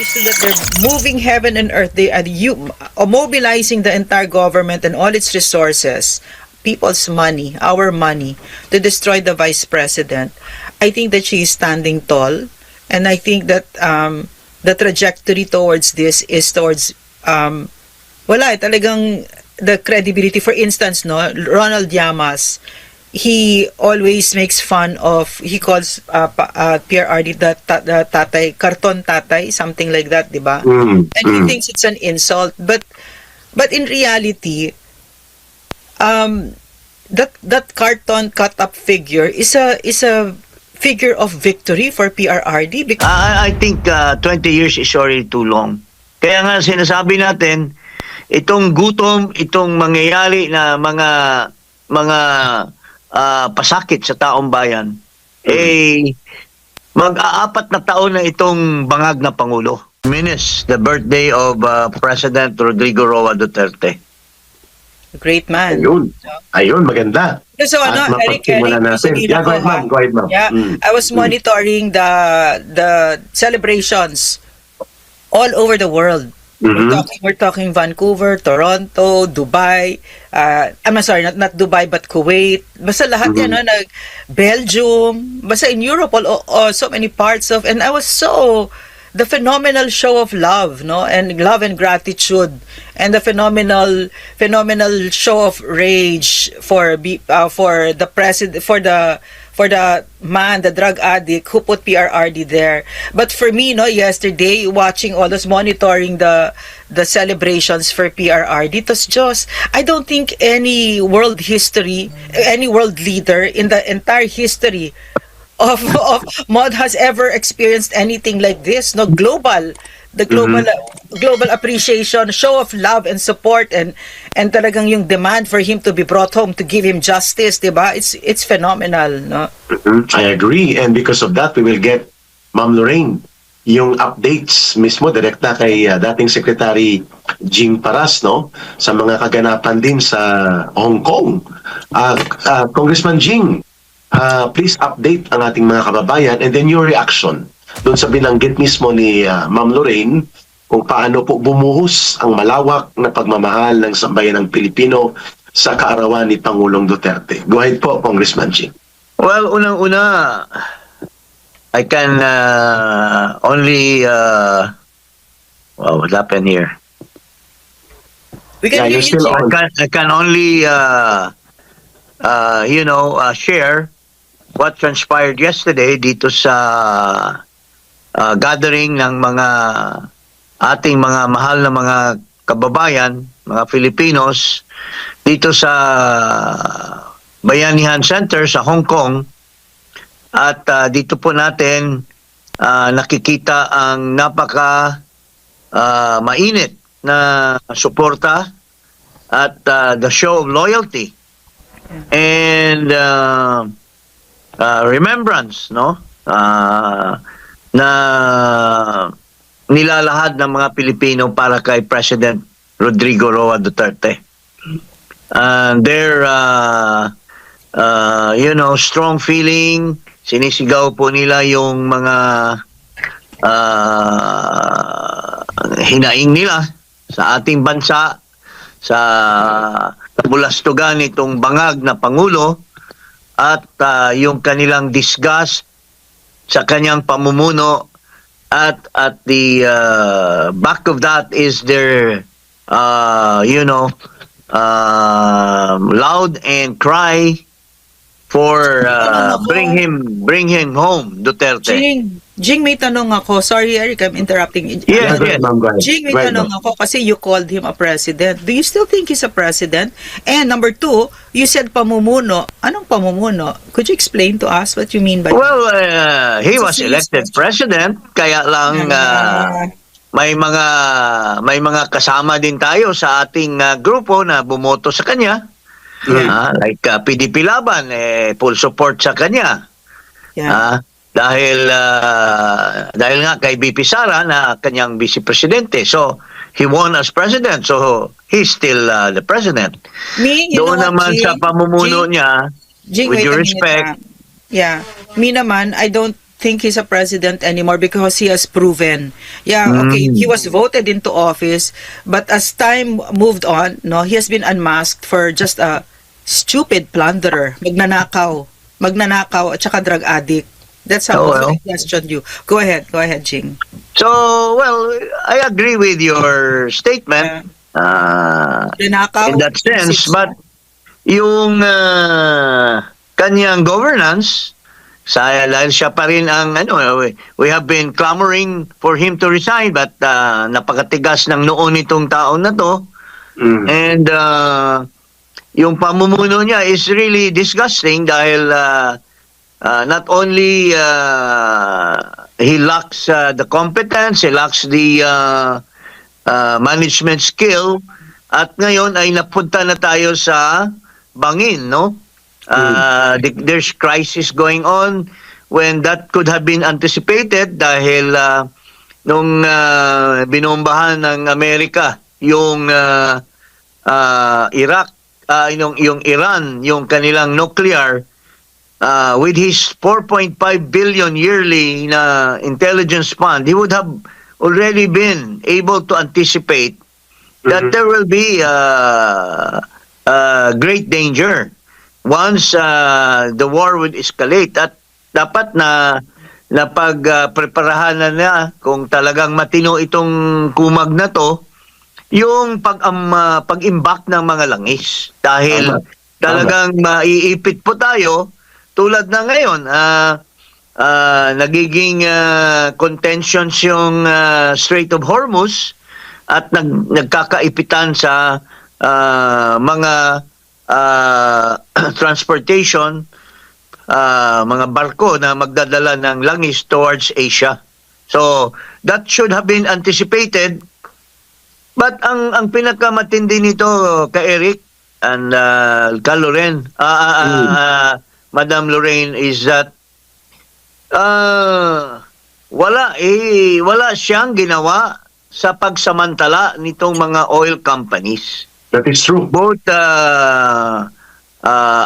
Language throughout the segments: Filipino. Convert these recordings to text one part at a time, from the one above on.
is still that they're moving heaven and earth. They are mobilizing the entire government and all its resources, people's money, our money, to destroy the vice president. I think that she is standing tall, and I think that the trajectory towards this is towards talagang the credibility. For instance, no, Ronald Llamas, he always makes fun of, he calls PRRD the tatay, karton tatay, something like that, di ba? And he thinks it's an insult, but in reality, that carton cut up figure is a figure of victory for PRRD because I think 20 years is already too long. Kaya nga sinasabi natin, itong gutom, itong mangyayari na mga pasakit sa taong bayan, mag-aapat na taon na itong bangag na Pangulo. Minutes, the birthday of President Rodrigo Roa Duterte. great man. Ayun, maganda. So At Eric, mapagsimulan natin. sabihin Yeah, ako, go ahead, ma'am. Yeah, I was monitoring the celebrations all over the world. We're talking Vancouver, Toronto, Dubai. I'm sorry, not Dubai but Kuwait. Basta lahat yan, no, Belgium. Basta in Europe, so many parts of. And I was the phenomenal show of love, no, and love and gratitude, and the phenomenal show of rage for the president, for the man, the drug addict who put PRRD there. But for me, no, yesterday watching all this, monitoring the celebrations for PRRD, it was just, I don't think any world leader in the entire history of MOD has ever experienced anything like this. No, global appreciation, show of love and support, and talagang yung demand for him to be brought home, to give him justice, diba? It's phenomenal, no? I agree, and because of that we will get Ma'am Lorraine yung updates mismo direkta kay dating Secretary Jing Paras, no, sa mga kaganapan din sa Hong Kong. Congressman Jing, please update ang ating mga kababayan and then your reaction doon sa binanggit mismo ni Ma'am Lorraine kung paano po bumuhos ang malawak na pagmamahal ng sambayan ng Pilipino sa kaarawan ni Pangulong Duterte. Go ahead po, Congressman Jing. Well, unang-una, I can only what happened here? We can hear Yeah, you're you, still Jing. on. I can only share what transpired yesterday dito sa gathering ng mga ating mga mahal na mga kababayan, mga Filipinos dito sa Bayanihan Center sa Hong Kong. At dito po natin nakikita ang napaka mainit na suporta at the show of loyalty and remembrance, no, na nilalahad ng mga Pilipino para kay President Rodrigo Roa Duterte. Their strong feeling, sinisigaw po nila yung mga hinaing nila sa ating bansa, sa bulastugan itong bangag na Pangulo, at yung kanilang disgust sa kanyang pamumuno, at the back of that is their loud and cry for bring him home, Duterte. Jing, may tanong ako. Sorry, Eric, I'm interrupting. Yes, Go ahead, yes. ma'am, go ahead. Jing, may Go ahead, tanong ma'am. ako kasi you called him a president. Do you still think he's a president? And number two, you said pamumuno. Anong pamumuno? Could you explain to us what you mean by Well, he It's a was serious elected president, kaya lang may mga kasama din tayo sa ating grupo na bumoto sa kanya. Like PDP Laban, full support sa kanya. Yeah. Dahil nga kay BP Sara na kanyang vice presidente. So, he won as president. So, he's still the president. Doon naman sa pamumuno niya, Jing, with wait due a minute, respect. Yeah. Me naman, I don't think he's a president anymore because he has proven. Yeah, okay, he was voted into office, but as time moved on, no, he has been unmasked for just a stupid plunderer, magnanakaw at saka drug addict. That's how Oh, I well. questioned you. Go ahead, Jing. So, well, I agree with your statement Nanakaw, in that sense, but yung kanyang governance, dahil siya pa rin ang, we have been clamoring for him to resign, but napakatigas ng noon nitong taon na to. And yung pamumuno niya is really disgusting dahil not only he lacks the competence, he lacks the management skill, at ngayon ay napunta na tayo sa bangin, no? There's crisis going on when that could have been anticipated dahil nung binombahan ng Amerika yung Iraq, yung Iran, yung kanilang nuclear, with his 4.5 billion yearly na intelligence fund, he would have already been able to anticipate that there will be great danger once the war would escalate. At dapat na pagpreparahan na niya kung talagang matino itong kumag na to, yung pag-imbak ng mga langis. Dahil talagang maiipit po tayo. Tulad na ngayon, nagiging contentions yung Strait of Hormuz at nagkakaipitan sa mga transportation, mga barko na magdadala ng langis towards Asia. So, that should have been anticipated. But ang pinakamatindi nito, Eric and Loren, Madam Lorraine, is that wala siyang ginawa sa pagsamantala nitong mga oil companies. That is true. Both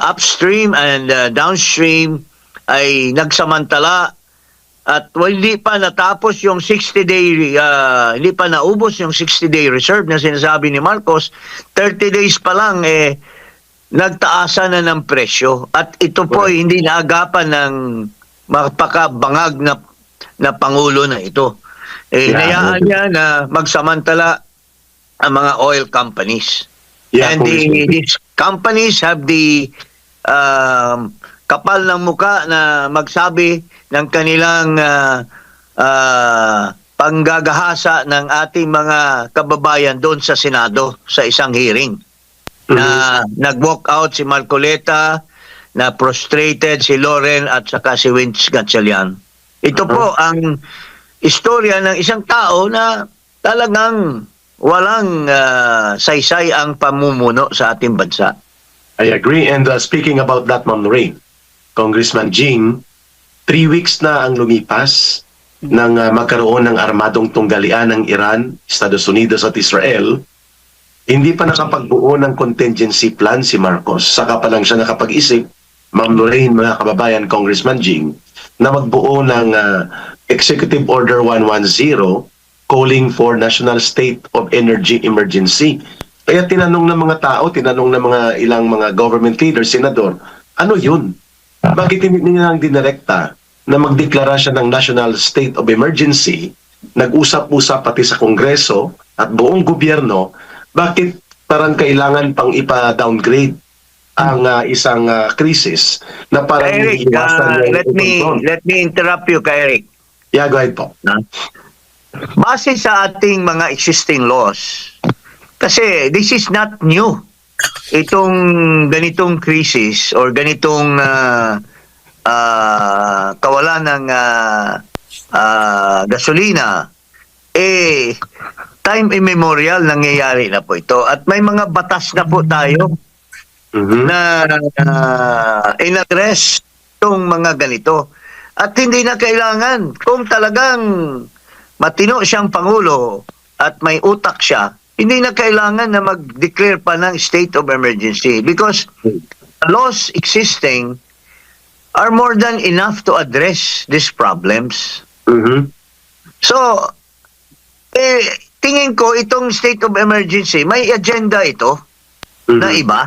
upstream and downstream ay nagsamantala at hindi pa natapos yung 60-day, hindi pa naubos yung 60-day reserve na sinasabi ni Marcos. 30 days pa lang nagtaasa na ng presyo, at ito po ay hindi naagapan ng mapakabangag na Pangulo na ito. Hinayaan niya na magsamantala ang mga oil companies. And these companies have the kapal ng muka na magsabi ng kanilang panggagahasa ng ating mga kababayan doon sa Senado sa isang hearing. Na nag-walk out si Marcoleta, na prostrated si Loren at saka si Vince Gatchalian. Ito po ang istorya ng isang tao na talagang walang saysay ang pamumuno sa ating bansa. I agree. And speaking about that, Ma'am Lorraine, Congressman Jing, 3 weeks na ang lumipas nang magkaroon ng armadong tunggalian ng Iran, Estados Unidos at Israel. Hindi pa nakapagbuo ng contingency plan si Marcos. Saka pa lang siya nakapag-isip, Ma'am Lorraine, mga kababayan, Congressman Jing, na magbuo ng Executive Order 110 calling for National State of Energy Emergency. Kaya tinanong ng mga tao, tinanong ng mga ilang mga government leaders, senador, ano yun? Bakit hindi nila lang dinirekta na magdeklara siya ng National State of Emergency, nag-usap-usap pati sa Kongreso at buong gobyerno, bakit parang kailangan pang ipa-downgrade ang isang krisis na parang Eric, let me interrupt you, Eric. Yeah, go ahead po. Base sa ating mga existing laws, kasi this is not new. Itong ganitong krisis or ganitong kawalan ng gasolina, time immemorial nangyayari na po ito. At may mga batas na po tayo na in-address itong mga ganito. At hindi na kailangan, kung talagang matino siyang Pangulo at may utak siya, hindi na kailangan na mag-declare pa ng state of emergency because the laws existing are more than enough to address these problems. Mhm. So, tingin ko itong state of emergency, may agenda ito na Mhm. iba.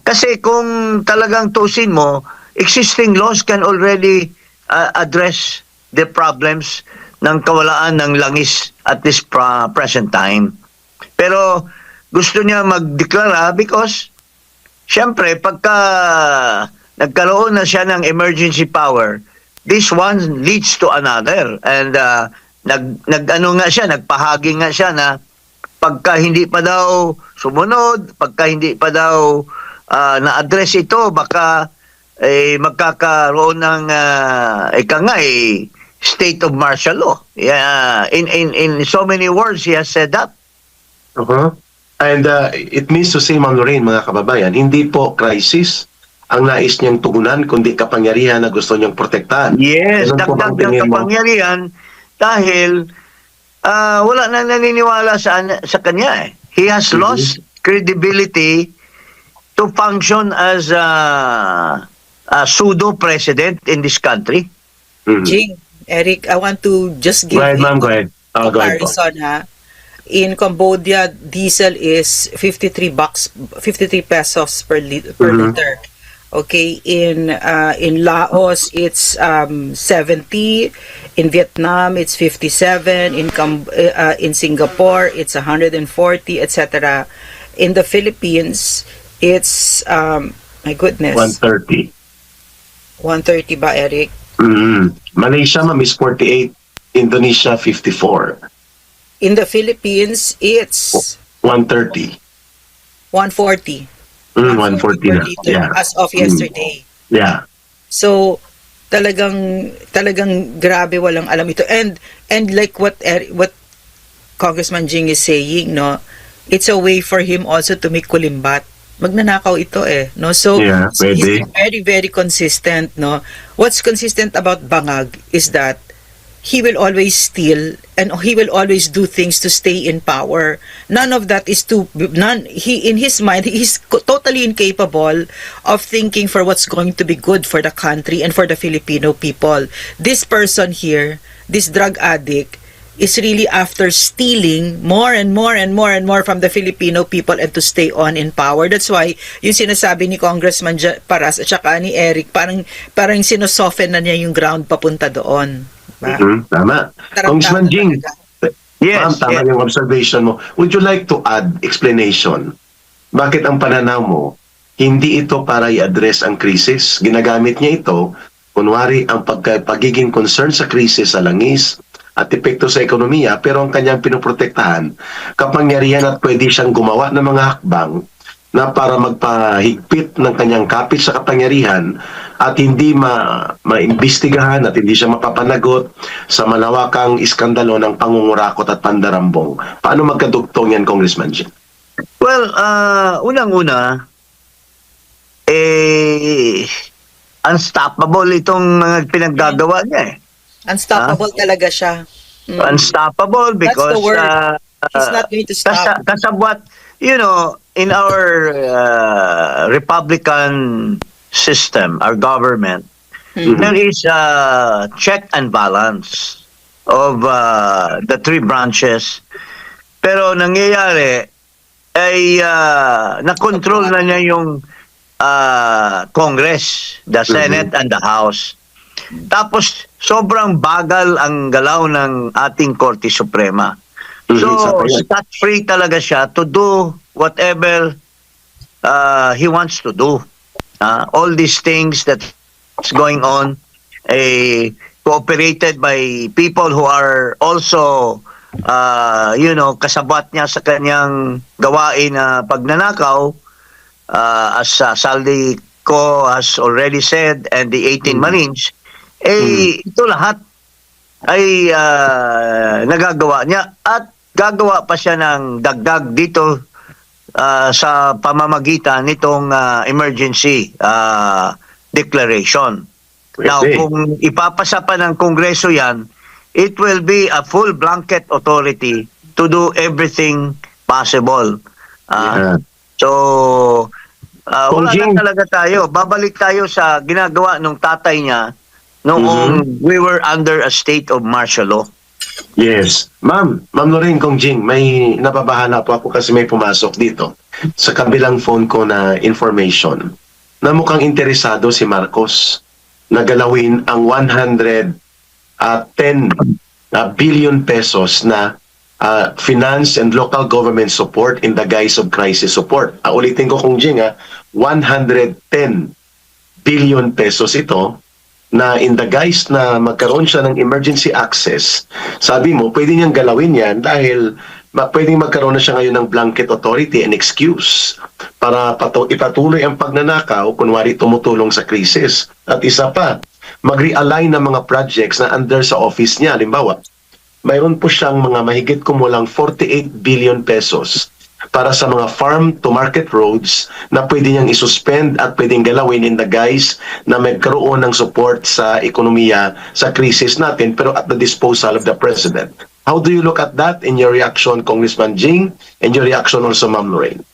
Kasi kung talagang tusin mo, existing laws can already address the problems ng kawalaan ng langis at this present time. Pero gusto niya magdeklara because syempre pagka nagkaroon na siya ng emergency power, this one leads to another. And nag-ano nga siya, nagpahagi nga siya na pagka hindi pa daw sumunod, pagka hindi pa daw na-address ito, baka magkakaroon ng state of martial law. Yeah, in so many words, he has said that. Uh-huh. And it means to say, Ma'am Lorraine, mga kababayan, hindi po crisis ang nais niyang tugunan, kundi kapangyarihan na gusto niyang protektahan. Yes, Ganun po bang dagdag ng tingin mo? kapangyarihan dahil wala na naniniwala sa kanya eh. He has Mhm. lost credibility to function as a pseudo-president in this country. Mhm. Jing, Eric, I want to just give Go ahead, you ma'am. Go ahead. Go ahead po. comparison, ha. In Cambodia, diesel is 53 bucks, 53 pesos per Mhm. liter. Okay, in Laos it's 70, in Vietnam it's 57, in Singapore it's 140, etc. In the Philippines it's my goodness, 130. 130 ba, Eric? Malaysia, ma'am, is 48. Indonesia, 54. In the Philippines it's 130. 140. 140 per na. liter Yeah. as of yesterday. Yeah. So talagang grabe, walang alam ito. And like what Congressman Jing is saying, no, it's a way for him also to make kulimbat. Magnanakaw ito no. So Yeah, he's pwede. very very consistent, no. What's consistent about Bangag is that he will always steal and he will always do things to stay in power. None of that is in his mind, he's totally incapable of thinking for what's going to be good for the country and for the Filipino people. This person here, this drug addict, is really after stealing more and more and more and more from the Filipino people and to stay on in power. That's why yung sinasabi ni Congressman Paras at saka ni Eric, parang sinosoften na niya yung ground papunta doon. Diba? Tama. Tarantado Congressman Jing, talaga. Yes, ma'am, tama yes. yung observation mo. Would you like to add explanation? Bakit ang pananaw mo, hindi ito para i-address ang krisis? Ginagamit niya ito, kunwari ang pagiging concern sa krisis sa langis at epekto sa ekonomiya, pero ang kanyang pinoprotektahan, kapangyarihan at pwede siyang gumawa ng mga hakbang na para magpahigpit ng kanyang kapit sa kapangyarihan at hindi maimbestigahan at hindi siya mapapanagot sa malawakang iskandalo ng pangungurakot at pandarambong. Paano magkadugtong yan, Congressman Jing? Well, unang-una, unstoppable itong mga pinaggagawa niya eh. Unstoppable talaga siya. Unstoppable That's because the word. He's not going to stop. kasabwat, in our Republican system, our government, there is a check and balance of the three branches. Pero nangyayari ay na-control na niya yung Congress, the Senate and the House. Tapos sobrang bagal ang galaw ng ating Korte Suprema. So, scot-free talaga siya to do whatever he wants to do. All these things that's going on, cooperated by people who are also, kasabwat niya sa kanyang gawain na pagnanakaw, as Saldi Ko has already said, and the 18 Marines, ito lahat ay nagagawa niya at gagawa pa siya ng dagdag dito sa pamamagitan nitong emergency declaration. Now, kung ipapasa pa ng Kongreso yan, it will be a full blanket authority to do everything possible. So, Wala Jing. na talaga tayo. Babalik tayo sa ginagawa ng tatay niya noong we were under a state of martial law. Yes. Ma'am Lorraine, Kong Jing, may nababahala po ako kasi may pumasok dito sa kabilang phone ko na information na mukhang interesado si Marcos na galawin ang 110 billion pesos na finance and local government support in the guise of crisis support. Ulitin ko, Kong Jing, 110 billion pesos ito na in the guise na magkaroon siya ng emergency access. Sabi mo, pwede niyang galawin yan dahil pwedeng magkaroon na siya ngayon ng blanket authority and excuse para ipatuloy ang pagnanakaw, kunwari tumutulong sa krisis. At isa pa, mag-realign ng mga projects na under sa office niya. Halimbawa, mayroon po siyang mga mahigit kumulang 48 billion pesos para sa mga farm-to-market roads na pwede niyang isuspend at pwedeng galawin in the guise na magkaroon ng support sa ekonomiya sa krisis natin pero at the disposal of the President. How do you look at that in your reaction, Congressman Jing, and your reaction also, Ma'am Lorraine?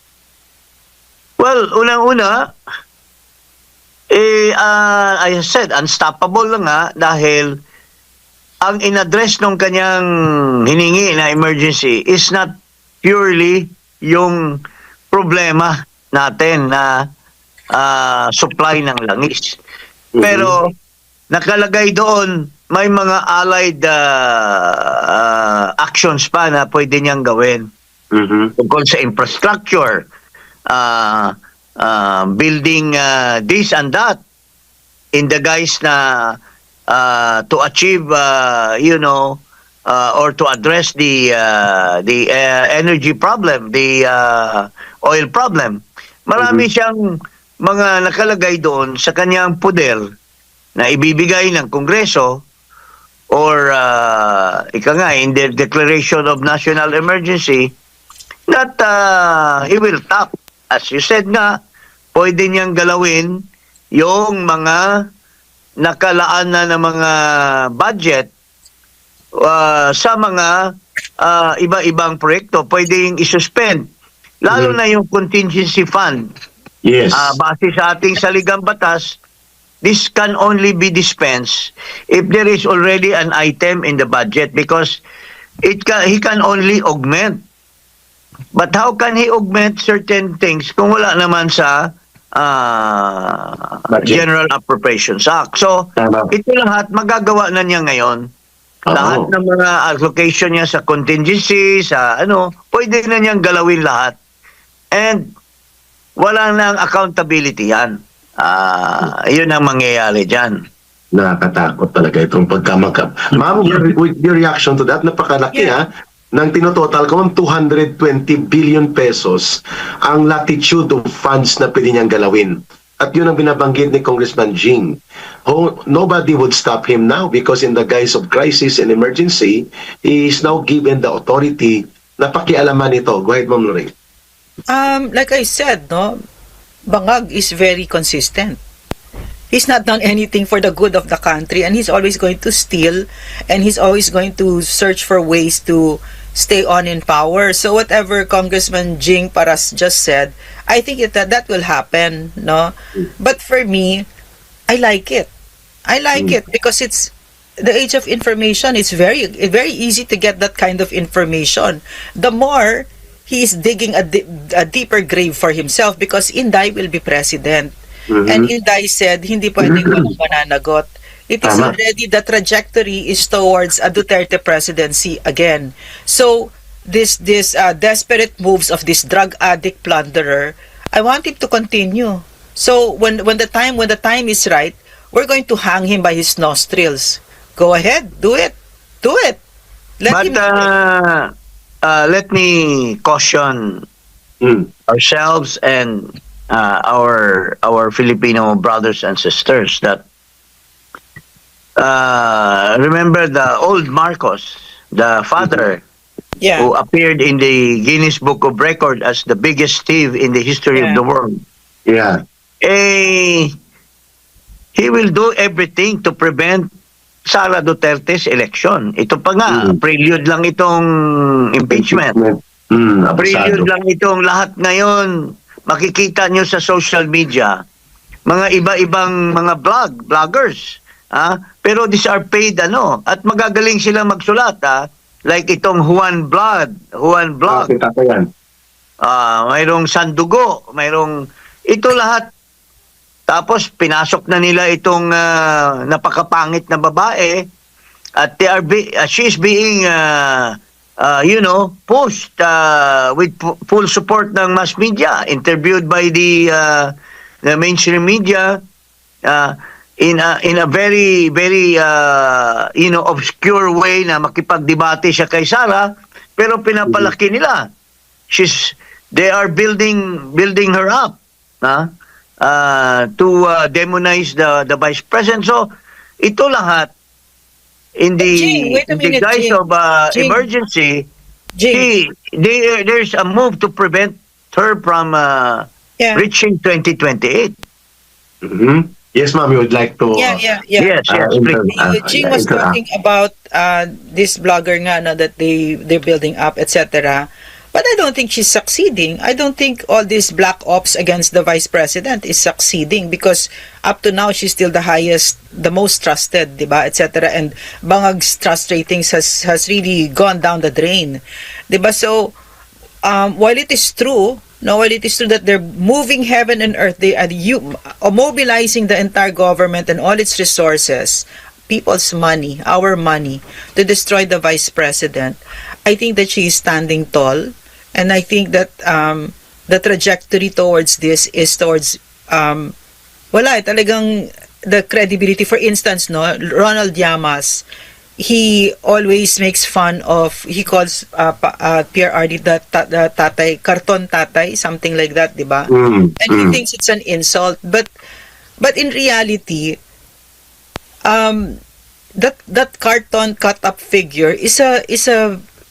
Well, unang-una, I said, unstoppable lang nga dahil ang in-address ng kanyang hiningi na emergency is not purely yung problema natin na supply ng langis. Pero nakalagay doon may mga allied actions pa na pwede niyang gawin. Tungkol sa infrastructure, building this and that in the guise na to achieve or to address the energy problem, the oil problem. Marami siyang mga nakalagay doon sa kanyang poder na ibibigay ng Kongreso or in the Declaration of National Emergency that he will tap. As you said nga, pwede niyang galawin yung mga nakalaan na ng mga budget sa mga iba-ibang proyekto, pwedeng isuspend. Lalo na yung contingency fund. Yes. Base sa ating saligang batas, this can only be dispensed if there is already an item in the budget because he can only augment. But how can he augment certain things kung wala naman sa General Appropriations Act? So, ito lahat magagawa na niya ngayon. Lahat ng mga allocation niya sa contingency, sa pwede na niyang galawin lahat. And wala nang accountability yan. Yun ang mangyayari dyan. Nakakatakot talaga itong pagkamakap. Ma'am, your reaction to that, napakalaki Nang tinototal ko, 220 billion pesos ang latitude of funds na pwede niyang galawin. At yun ang binabanggit ni Congressman Jing. Nobody would stop him now because in the guise of crisis and emergency, he is now given the authority na pakialaman ito. Go ahead, Ma'am Lorraine. Like I said, Bangag is very consistent. He's not done anything for the good of the country and he's always going to steal and he's always going to search for ways to stay on in power. So whatever Congressman Jing Paras just said, I think that will happen, no? But for me, I like it. I like it because it's the age of information. It's very easy to get that kind of information. The more he is digging a deeper grave for himself because Inday will be president. And Inday said, hindi pwedeng walang mananagot. It is already, the trajectory is towards a Duterte presidency again. So, this desperate moves of this drug addict plunderer, I want him to continue. So, when the time is right, we're going to hang him by his nostrils. Go ahead, do it. Do it. Let me caution ourselves and our Filipino brothers and sisters that remember the old Marcos, the father who appeared in the Guinness Book of Record as the biggest thief in the history of the world. Yeah. He will do everything to prevent Sara Duterte's election. Ito pa nga, prelude lang itong impeachment. Prelude lang itong lahat ngayon. makikita nyo sa social media, mga iba-ibang mga vloggers. Pero these are paid at magagaling sila magsulat. Like itong Juan Vlog. Kita ko yan. Mayroong Sandugo, mayroong ito lahat. Tapos pinasok na nila itong napakapangit na babae at she's being pushed with full support ng mass media, interviewed by the mainstream media in a very very obscure way na makipagdebate siya kay Sara, pero pinapalaki nila. They are building her up to demonize the vice president. So ito lahat in Jing, wait a the minute, guise Jing. of Jing. emergency. Jing. There's a move to prevent her from reaching 2028. Mhm. Yes, ma'am, you would like to... Yeah. Yes, please. Jing was talking about this blogger nga that they're building up, etc. But I don't think she's succeeding. I don't think all this black ops against the vice president is succeeding because up to now she's still the most trusted, diba, etc. And Bangag's trust ratings has really gone down the drain, diba? So while it is true that they're moving heaven and earth, they are mobilizing the entire government and all its resources, people's money, our money, to destroy the vice president. I think that she is standing tall, and I think that the trajectory towards this is towards talagang the credibility. For instance, Ronald Llamas, he always makes fun of, he calls PRRD the tatay, karton tatay, something like that, diba? And he thinks it's an insult, but in reality, that carton cut up figure is a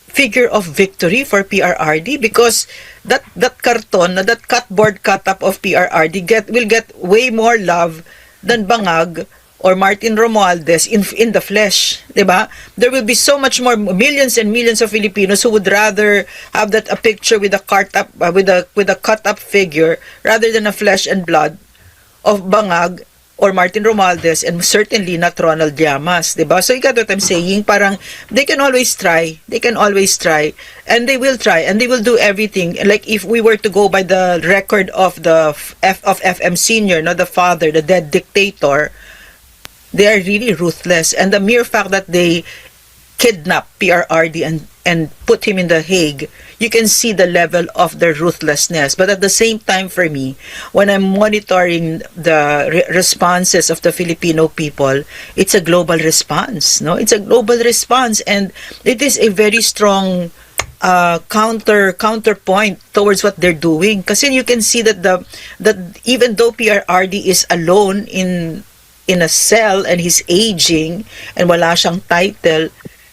figure of victory for PRRD, because that karton, that cardboard cut up of PRRD will get way more love than Bangag or Martin Romualdez in the flesh, diba? There will be so much more, millions and millions of Filipinos who would rather have a picture with a cut up figure rather than a flesh and blood of Bangag or Martin Romualdez, and certainly not Ronald Llamas, diba? So you got what I'm saying? Parang they can always try, and they will try, and they will do everything. Like if we were to go by the record of the of FM Senior, the father, the dead dictator, they are really ruthless. And the mere fact that they kidnap PRRD and put him in The Hague, you can see the level of their ruthlessness. But at the same time, for me, when I'm monitoring the responses of the Filipino people, it's a global response. It's a global response, and it is a very strong counterpoint towards what they're doing. Kasi you can see that even though PRRD is alone in a cell and he's aging and wala siyang title,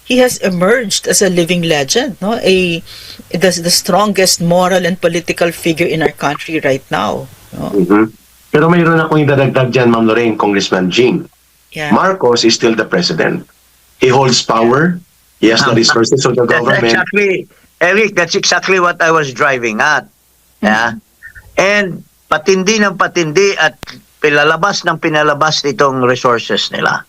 he has emerged as a living legend, the strongest moral and political figure in our country right now. Pero mayroon akong idadagdag dyan, Ma'am Lorraine, Congressman Jing. Yeah. Marcos is still the president. He holds power. He has the resources of the government. Eric, that's exactly what I was driving at. Yeah. And patindi ng patindi at pinalabas nitong resources nila.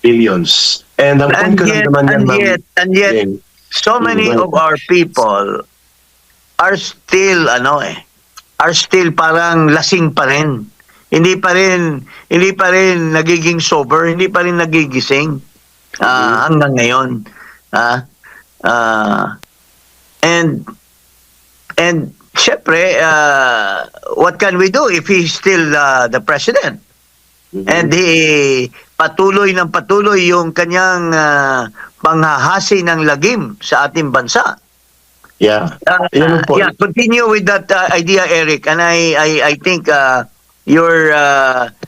Billions. And ang point ko lang naman yan, Ma'am. And yet, so many of our people are still parang lasing pa rin. Hindi pa rin nagiging sober, hindi pa rin nagigising hanggang ngayon. And syempre, what can we do if he's still the president? And patuloy yung kanyang panghahasi ng lagim sa ating bansa. Yeah. Continue with that idea, Eric, and I think you're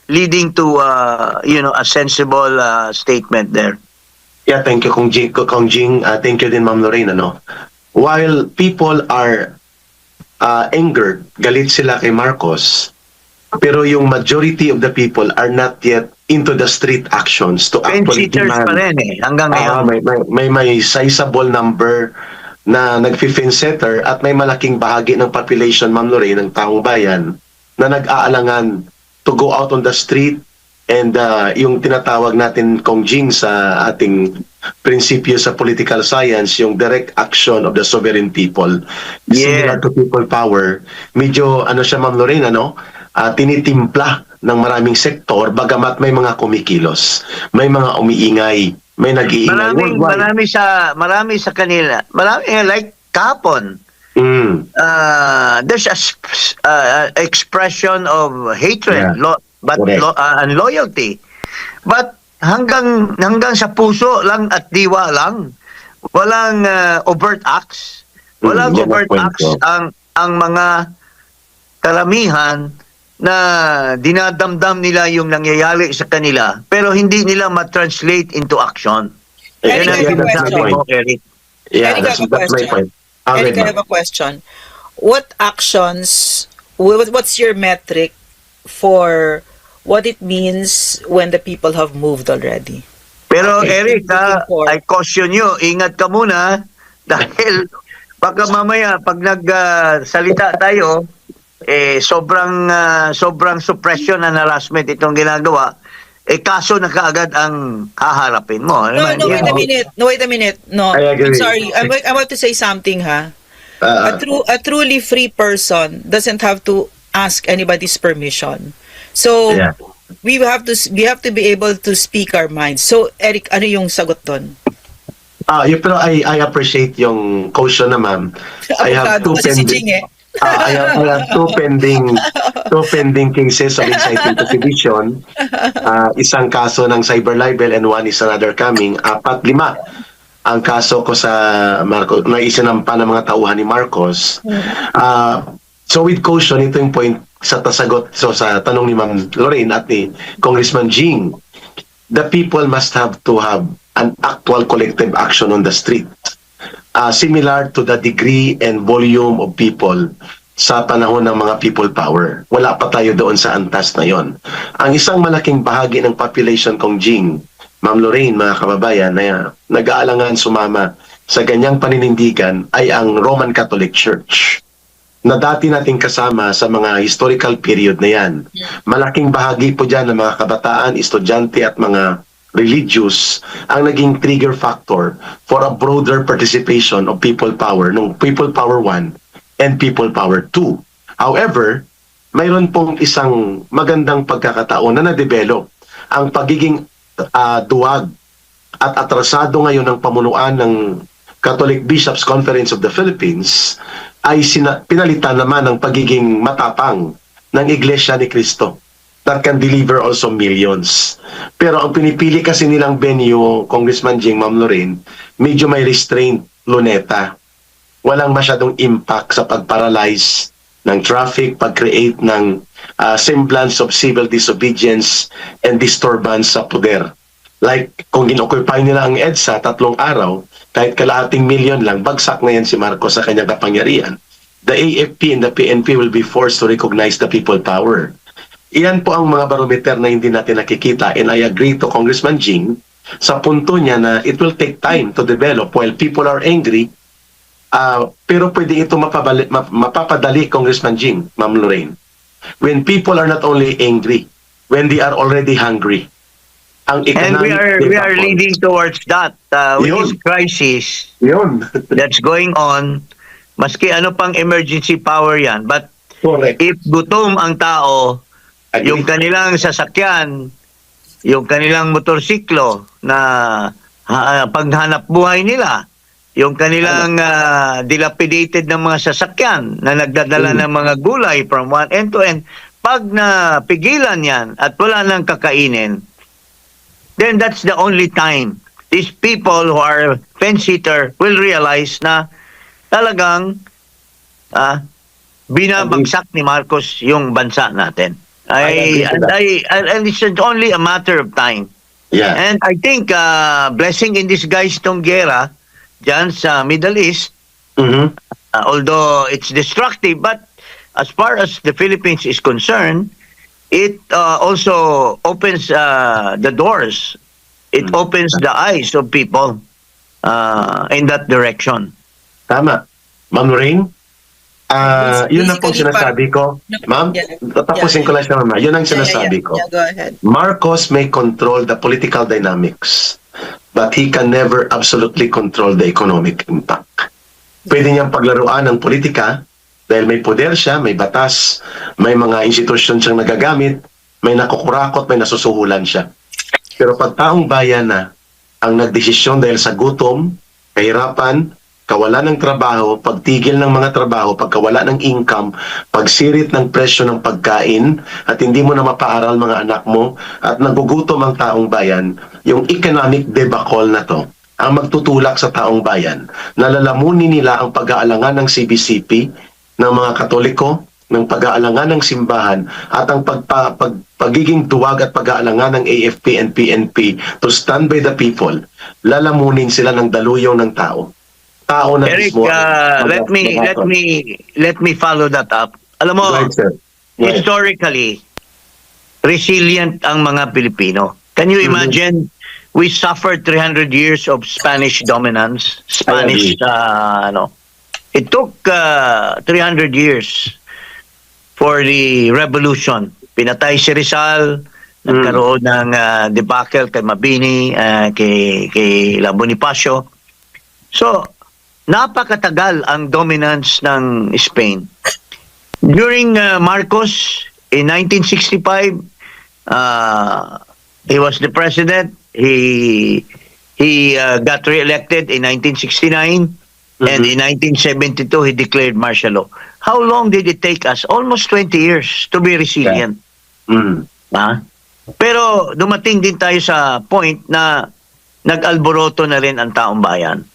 leading to a sensible statement there. Yeah, thank you, Kong Jing. Thank you din, Ma'am Lorraine. While people are angered, galit sila kay Marcos, pero yung majority of the people are not yet into the street actions to actually demand. Pa rin hanggang ngayon. May sizable number na nag-15 setter at may malaking bahagi ng population, Ma'am Lorraine, ng taong bayan na nag-aalangan to go out on the street and yung tinatawag natin, Kong Jing, sa ating prinsipyo sa political science, yung direct action of the sovereign people, similar to people power. Medyo, ano siya, Ma'am Lorraine, tinitimpla ng maraming sektor, bagamat may mga kumikilos, may mga umiingay, may nag-iingay worldwide. Marami sa kanila. Marami, like kapon. There's a expression of hatred, and loyalty. But hanggang sa puso lang at diwa lang. Walang overt acts. Walang overt acts ang mga karamihan na dinadamdam nila yung nangyayari sa kanila, pero hindi nila ma-translate into action. Eric, I have a question. Eric. Yeah, Eric, that's my point. Eric, I have a question. What actions, what's your metric for what it means when the people have moved already? Pero Eric, I caution you, ingat ka muna dahil baka mamaya pag nagsalita tayo, sobrang suppression and harassment itong ginagawa, kaso na kaagad ang haharapin mo. No, wait a minute. No, I'm sorry. I want to say something, ha? A truly free person doesn't have to ask anybody's permission. So, we have to be able to speak our minds. So, Eric, ano yung sagot doon? Pero I appreciate yung caution na, ma'am. I have two pending. I have two pending cases of inciting to sedition. Isang kaso ng cyber libel and one is another coming. 4, 5 ang kaso ko sa Marcos, na isinampa ng mga tauhan ni Marcos. So with caution, ito yung point sa tasagot sa tanong ni Ma'am Lorraine at ni Congressman Jing. The people must have to have an actual collective action on the street. Similar to the degree and volume of people sa panahon ng mga people power. Wala pa tayo doon sa antas na yon. Ang isang malaking bahagi ng population kong Jing, Ma'am Lorraine, mga kababayan, na nag-aalangan sumama sa ganyang paninindigan ay ang Roman Catholic Church na dati nating kasama sa mga historical period na yan. Malaking bahagi po dyan ng mga kabataan, estudyante at mga religious ang naging trigger factor for a broader participation of people power nung People Power 1 and People Power 2. However, mayroon pong isang magandang pagkakataon na na-develop ang pagiging duwag at atrasado ngayon ng pamunuan ng Catholic Bishops' Conference of the Philippines ay pinalitan naman ng pagiging matapang ng Iglesia ni Cristo that can deliver also millions. Pero ang pinipili kasi nilang venue, Congressman Jing, Ma'am Lorraine, medyo may restraint, luneta. Walang masyadong impact sa pag-paralyze ng traffic, pag-create ng semblance of civil disobedience and disturbance sa poder. Like, kung ginoccupy nila ang EDSA 3 araw, kahit kalahating milyon lang, bagsak na yan si Marcos sa kanyang kapangyarihan. The AFP and the PNP will be forced to recognize the people power. Iyan po ang mga barometer na hindi natin nakikita, and I agree to Congressman Jing sa punto niya na it will take time to develop while people are angry, pero pwede ito mapapadali, Congressman Jing, Ma'am Lorraine. When people are not only angry, when they are already hungry. And we are leading towards that with this crisis that's going on, maski ano pang emergency power yan, but correct. If gutom ang tao, yung kanilang sasakyan, yung kanilang motorsiklo na paghanap buhay nila, yung kanilang dilapidated ng mga sasakyan na nagdadala ng mga gulay from one end to end, pag napigilan yan at wala nang kakainin, then that's the only time these people who are fence-sitter will realize na talagang binabagsak ni Marcos yung bansa natin. And it's only a matter of time. Yeah. And I think blessing in disguise tong gera dyan sa Middle East, although it's destructive, but as far as the Philippines is concerned, it also opens the doors. It opens the eyes of people in that direction. Tama. Ma'am Lorraine, yun na po Basically, sinasabi ko. Ma'am, Yeah. tapusin ko lang siya, ma'am. Yun ang sinasabi ko. Yeah, go ahead. Marcos may control the political dynamics, but he can never absolutely control the economic impact. Pwede niyang paglaruan ng politika dahil may poder siya, may batas, may mga institusyon siyang nagagamit, may nakukurakot, may nasusuhulan siya. Pero pag taong bayan na ang nagdesisyon dahil sa gutom, kahirapan, kawalan ng trabaho, pagtigil ng mga trabaho, pagkawala ng income, pagsirit ng presyo ng pagkain, at hindi mo na mapaaral mga anak mo, at nagugutom ang taong bayan, yung economic debacle na to, ang magtutulak sa taong bayan, nalalamunin nila ang pag-aalangan ng CBCP, ng mga Katoliko, ng pag-aalangan ng simbahan, at ang pagiging duwag at pag-aalangan ng AFP and PNP to stand by the people, lalamunin sila ng daluyong ng tao. Tao na Eric, mismo. let me follow that up. Alam mo, Go ahead, sir. Go ahead. historically, resilient ang mga Pilipino. Can you imagine? We suffered 300 years of Spanish dominance. Spanish, it took 300 years for the revolution. Pinatay si Rizal, nagkaroon ng debacle kay Mabini, kay La Bonifacio. So, napakatagal ang dominance ng Spain. During Marcos, in 1965, he was the president. He got re-elected in 1969, and in 1972, he declared martial law. How long did it take us? Almost 20 years to be resilient. Pero dumating din tayo sa point na nag-alboroto na rin ang taong bayan.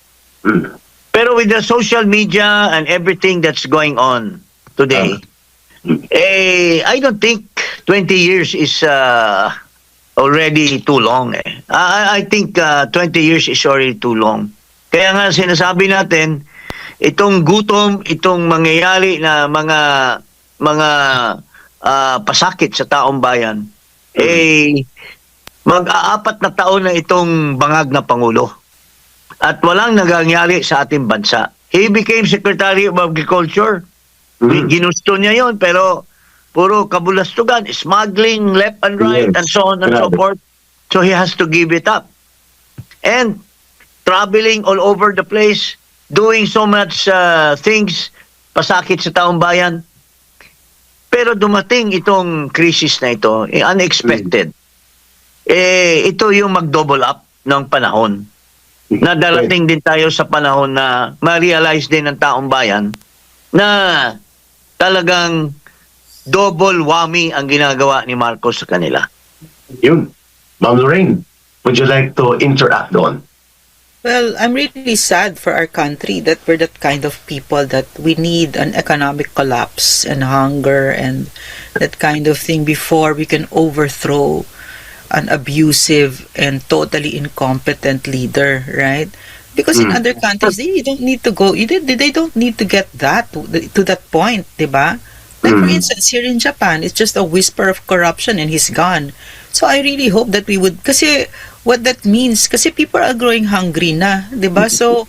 Pero with the social media and everything that's going on today, I don't think 20 years is already too long. I think 20 years is already too long. Kaya nga sinasabi natin, itong gutom, itong mangyayari na mga pasakit sa taong bayan, mag-aapat na taon na itong bangag na Pangulo. At walang nangyayari sa ating bansa. He became Secretary of Agriculture. Ginusto niya yon, pero puro kabulastugan, smuggling left and right, and so on and so forth. So he has to give it up. And traveling all over the place, doing so much things, pasakit sa taong bayan. Pero dumating itong crisis na ito, unexpected. Ito yung mag-double up ng panahon. Na darating din tayo sa panahon na ma-realize din ng taong bayan na talagang double whammy ang ginagawa ni Marcos sa kanila. Yun. Ma'am Lorraine, would you like to interact on? Well, I'm really sad for our country that we're that kind of people that we need an economic collapse and hunger and that kind of thing before we can overthrow an abusive and totally incompetent leader, right? Because in other countries, they don't need to go, they don't need to get that to that point, diba? Like for instance, here in Japan, it's just a whisper of corruption and he's gone. So I really hope that we would, kasi what that means, kasi people are growing hungry na, diba? So,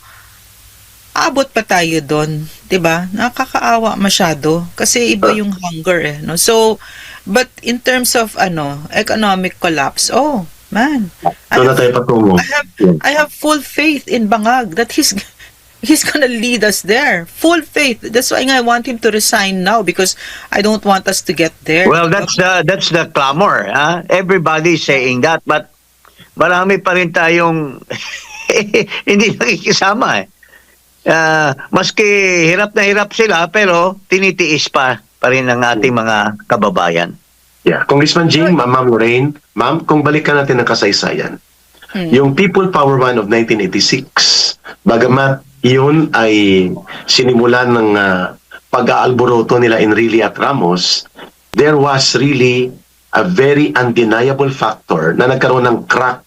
abot pa tayo doon, diba? Nakakaawa masyado kasi iba yung hunger no? So, but in terms of economic collapse, oh man, I have full faith in Bangag that he's gonna lead us there. Full faith. That's why I want him to resign now because I don't want us to get there. Well, that's the clamor. Everybody's saying that, but marami pa rin tayong hindi nakikisama. Maski hirap na hirap sila, pero tinitiis pa rin ng ating mga kababayan. Yeah. Congressman Jing, Ma'am Lorraine, Ma'am, kung balikan natin ang kasaysayan, yung People Power 1 of 1986, bagamat yun ay sinimulan ng pag-aalboroto nila Enrile at Ramos, there was really a very undeniable factor na nagkaroon ng crack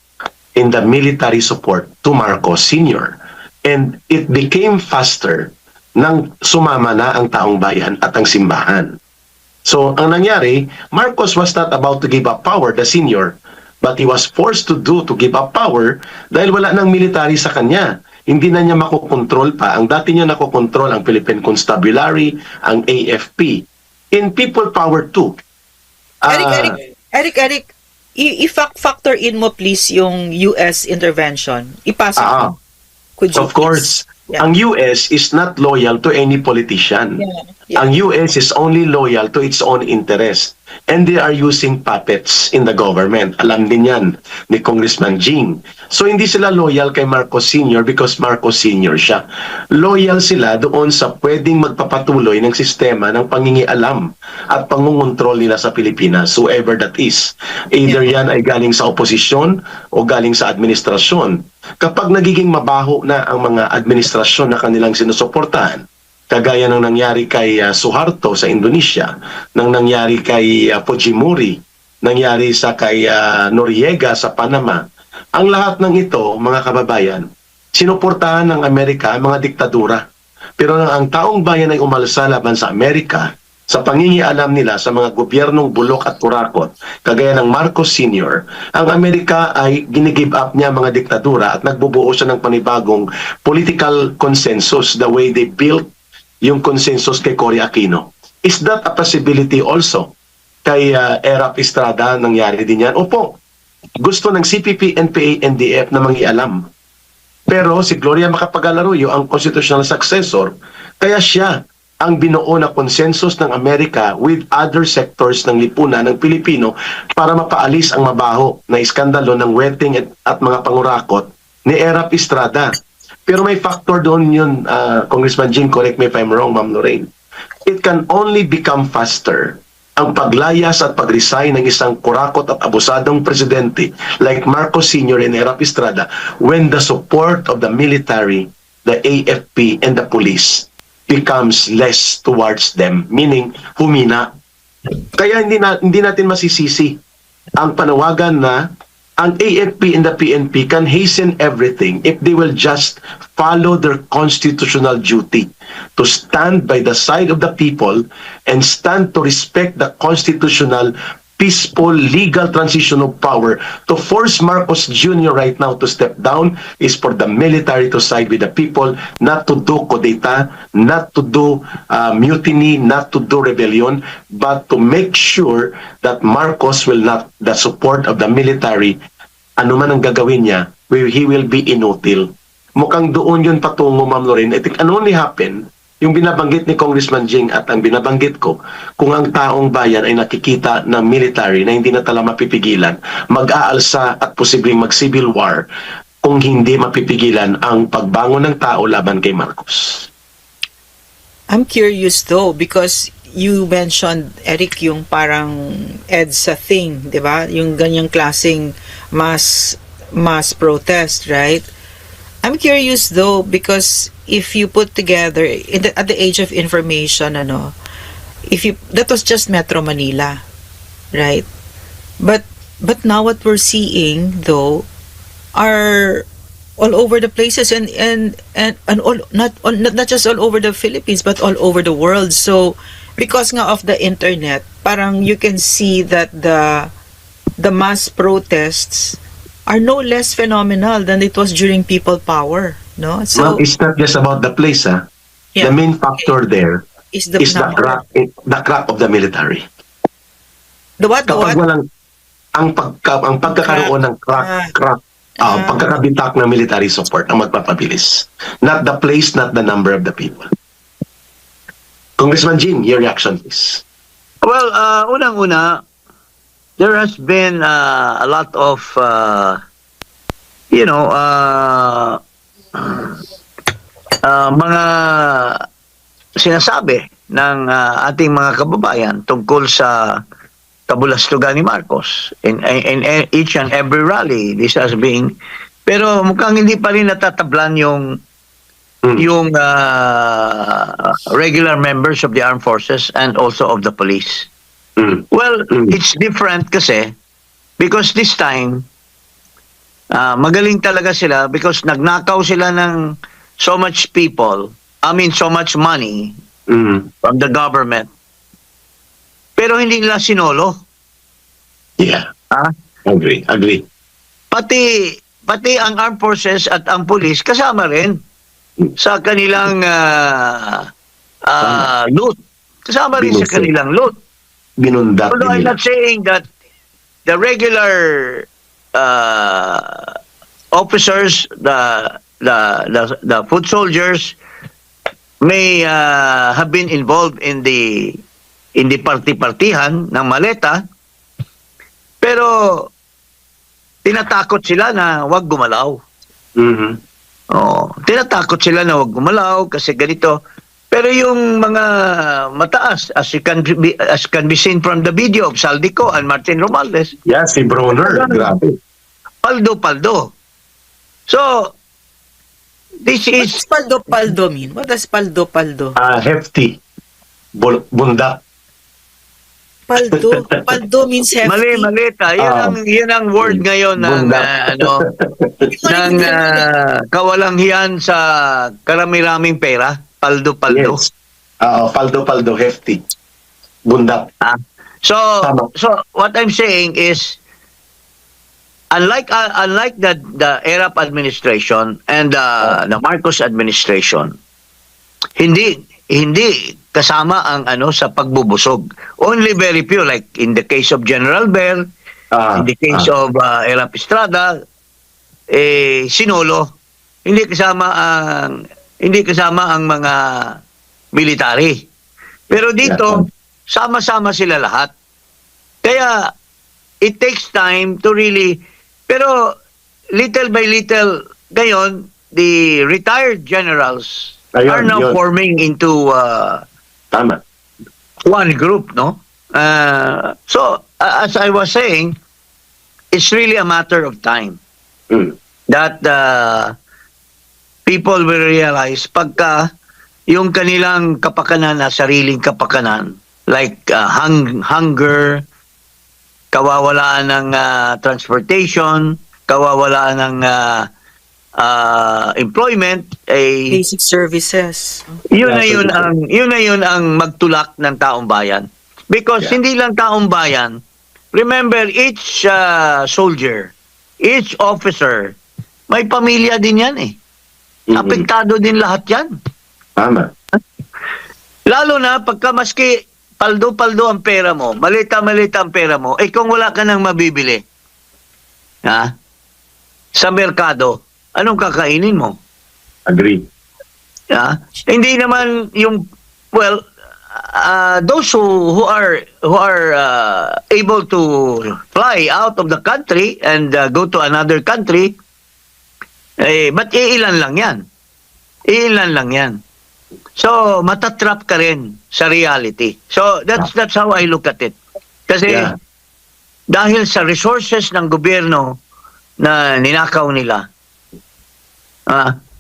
in the military support to Marcos Sr. And it became faster nang sumama na ang taong bayan at ang simbahan. So, ang nangyari, Marcos was not about to give up power, the senior, but he was forced to give up power dahil wala nang military sa kanya. hindi na niya makokontrol pa. Ang dati niya nakokontrol ang Philippine Constabulary, ang AFP. In people power too. Ah, Eric, i-factor in mo please yung US intervention. Ipasok mo. Could you Of course, please? Yeah. ang US is not loyal to any politician. Yeah. Ang US is only loyal to its own interest. And they are using puppets in the government. Alam din yan ni Congressman Jing. So hindi sila loyal kay Marcos Sr. because Marcos Sr. siya. Loyal sila doon sa pwedeng magpapatuloy ng sistema ng pangingialam at pangungontrol nila sa Pilipinas, whoever that is. Either yan ay galing sa oposisyon o galing sa administrasyon. Kapag nagiging mabaho na ang mga administrasyon na kanilang sinusuportahan, kagaya ng nangyari kay Suharto sa Indonesia, ng nangyari kay Fujimori, nangyari sa kay Noriega sa Panama. Ang lahat ng ito, mga kababayan, sinuportahan ng Amerika ang mga diktadura. Pero nang ang taong bayan ay umalsa laban sa Amerika, sa pangingialam nila sa mga gobyernong bulok at kurakot, kagaya ng Marcos Sr., ang Amerika ay ginigive up niya mga diktadura at nagbubuo siya ng panibagong political consensus the way they built yung consensus kay Cory Aquino. Is that a possibility also? Kay Erap Estrada, nangyari din yan? Opo, gusto ng CPP, NPA, NDF na mangialam. Pero si Gloria Macapagal-Arroyo, ang constitutional successor, kaya siya ang binuo na consensus ng Amerika with other sectors ng lipunan ng Pilipino para mapaalis ang mabaho na iskandalo ng wetting at mga pangurakot ni Erap Estrada. Pero may factor doon yun, Congressman Jing, correct me if I'm wrong, Ma'am Lorraine. It can only become faster ang paglayas at pag-resign ng isang kurakot at abusadong presidente like Marcos Sr. and Erap Estrada when the support of the military, the AFP, and the police becomes less towards them, meaning humina. Kaya hindi natin masisisi ang panawagan na ang AFP and the PNP can hasten everything if they will just follow their constitutional duty to stand by the side of the people and stand to respect the constitutional, peaceful, legal transition of power. To force Marcos Jr. right now to step down is for the military to side with the people, not to do kudeta, not to do mutiny, not to do rebellion, but to make sure that Marcos will not, the support of the military, ano man ang gagawin niya, he will be inutil. Mukhang doon yun patungo, Ma'am Lorraine. I think ano only happen, yung binabanggit ni Congressman Jing at ang binabanggit ko, kung ang taong bayan ay nakikita ng military na hindi na tala mapipigilan, mag-aalsa at posibleng mag-civil war kung hindi mapipigilan ang pagbangon ng tao laban kay Marcos. I'm curious though because you mentioned, Eric, yung parang EDSA thing, di ba? Yung ganyang klaseng mass protest, right? I'm curious though because if you put together at the age of information, that was just Metro Manila, right? But now what we're seeing though are all over the places and all, not just all over the Philippines but all over the world. So because nga of the internet, parang you can see that the mass protests are no less phenomenal than it was during people power, no? So Ma'am, it's not just about the place, ha? Yeah. The main factor there is the crack of the military. The what? Kapag walang ang pagkakaroon ng pagkakabitak ng military support ang magpapabilis. Not the place, not the number of the people. Congressman Jing, your reaction please. Well, unang-una, there has been a lot of, mga sinasabi ng ating mga kababayan tungkol sa kabulastugan ni Marcos. In each and every rally, this has been, pero mukhang hindi pa rin natatablan yung regular members of the armed forces and also of the police. Well, it's different kasi because this time magaling talaga sila because nagnakaw sila ng so much so much money from the government. Pero hindi nila sinolo. Yeah. Ah? Agree. Pati pati ang armed forces at ang police kasama rin sa kanilang loot. Kasama rin sa Binusog. kanilang loot. Binundat Although din I'm nila. not saying that the regular officers, the foot soldiers may have been involved in the party-partihan ng maleta, pero tinatakot sila na wag gumalaw. Mhm. Tinatakot sila na wag gumalaw kasi ganito. Pero yung mga mataas, as can be seen from the video of Saldico and Martin Romualdez, Yeah, si Bronner. Grabe. paldo. So, this What is does paldo mean? What does paldo? Hefty. Bunda. Paldo means hefty. mali ta. Yan ang word ngayon ng Bunda. ng kawalang-hiyan sa karami-raming pera. Paldo. Yes. Paldo, hefty. Bunda. So Tama. what I'm saying is, unlike the Erap administration and the Marcos administration, hindi kasama ang sa pagbubusog. Only very few, like in the case of General Bel, in the case of Erap Estrada, Sinolo, hindi kasama ang mga military. Pero dito, sama-sama sila lahat. Kaya it takes time to really, pero little by little, ngayon, the retired generals are now forming into Tama. one group, no? So, as I was saying, it's really a matter of time Mm. that people will realize pagka yung kanilang kapakanan na sariling kapakanan, like hunger, kawawalaan ng transportation, kawawalaan ng employment, Basic services. yun na yun ang magtulak ng taong bayan. Because hindi lang taong bayan, remember, each soldier, each officer, may pamilya din yan eh. Mhm. Apektado din lahat yan. Tama. Lalo na pagka maski paldo-paldo ang pera mo, malita-malita ang pera mo, kung wala ka nang mabibili, sa merkado, anong kakainin mo? Agree. Hindi naman yung, well, those who are able to fly out of the country and go to another country, but iilan lang yan. So matatrap ka rin sa reality. So that's how I look at it. Kasi dahil sa resources ng gobyerno na ninakaw nila,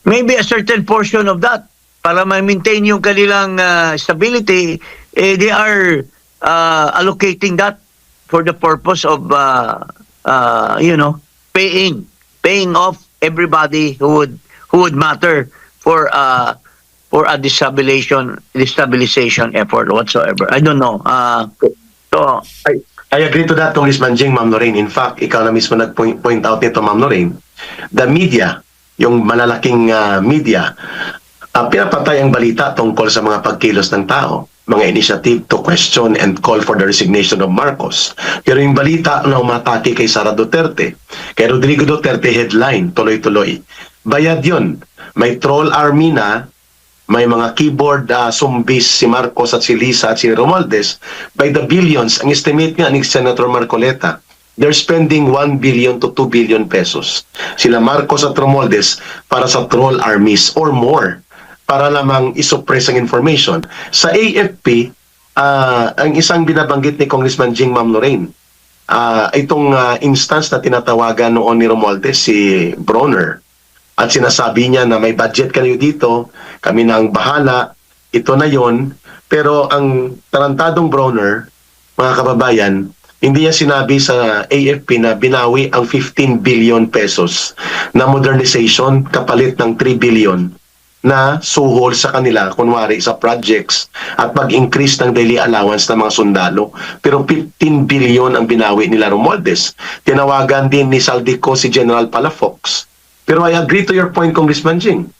maybe a certain portion of that, para ma-maintain yung kanilang stability, they are allocating that for the purpose of paying off everybody who would matter for a destabilization effort whatsoever. I don't know. So I agree to that, Congressman Jing, Ma'am Lorraine. In fact, ikaw na mismo nag-point out nito, Ma'am Lorraine. The media, yung malalaking media, pinapatay ang balita tungkol sa mga pagkilos ng tao, mga initiative to question and call for the resignation of Marcos. Pero yung balita na umatake kay Sara Duterte, kay Rodrigo Duterte, headline, tuloy-tuloy. Bayad yun. May troll army na, may mga keyboard zombies si Marcos at si Lisa at si Romualdez by the billions. Ang estimate nga ni Senator Marcoleta, they're spending 1 billion to 2 billion pesos. Sila Marcos at Romualdez para sa troll armies or more, para lamang isuppress ang information. Sa AFP, ang isang binabanggit ni Congressman Jing, Ma'am Lorraine, itong instance na tinatawagan noon ni Romualdez, si Bronner, at sinasabi niya na may budget kayo dito, kami na ang bahala, ito na yon. Pero ang tarantadong Bronner, mga kababayan, hindi niya sinabi sa AFP na binawi ang 15 billion pesos na modernization kapalit ng 3 billion na suhol sa kanila, kunwari sa projects at pag-increase ng daily allowance ng mga sundalo. Pero 15 billion ang binawi nila Romualdez. Tinawagan din ni Saldico si General Palafox. Pero I agree to your point, Congressman Jing.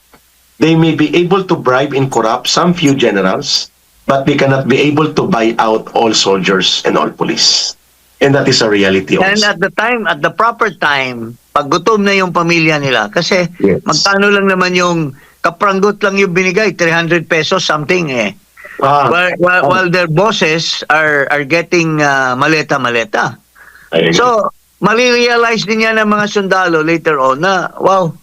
They may be able to bribe and corrupt some few generals, but they cannot be able to buy out all soldiers and all police. And that is a reality And also. at the proper time, pag gutom na yung pamilya nila, kasi Yes. magkano lang naman yung kapranggot lang yung binigay, 300 pesos something eh. Ah, While their bosses are getting maleta-maleta. I agree. So, marirealize din yan ng mga sundalo later on na, wow,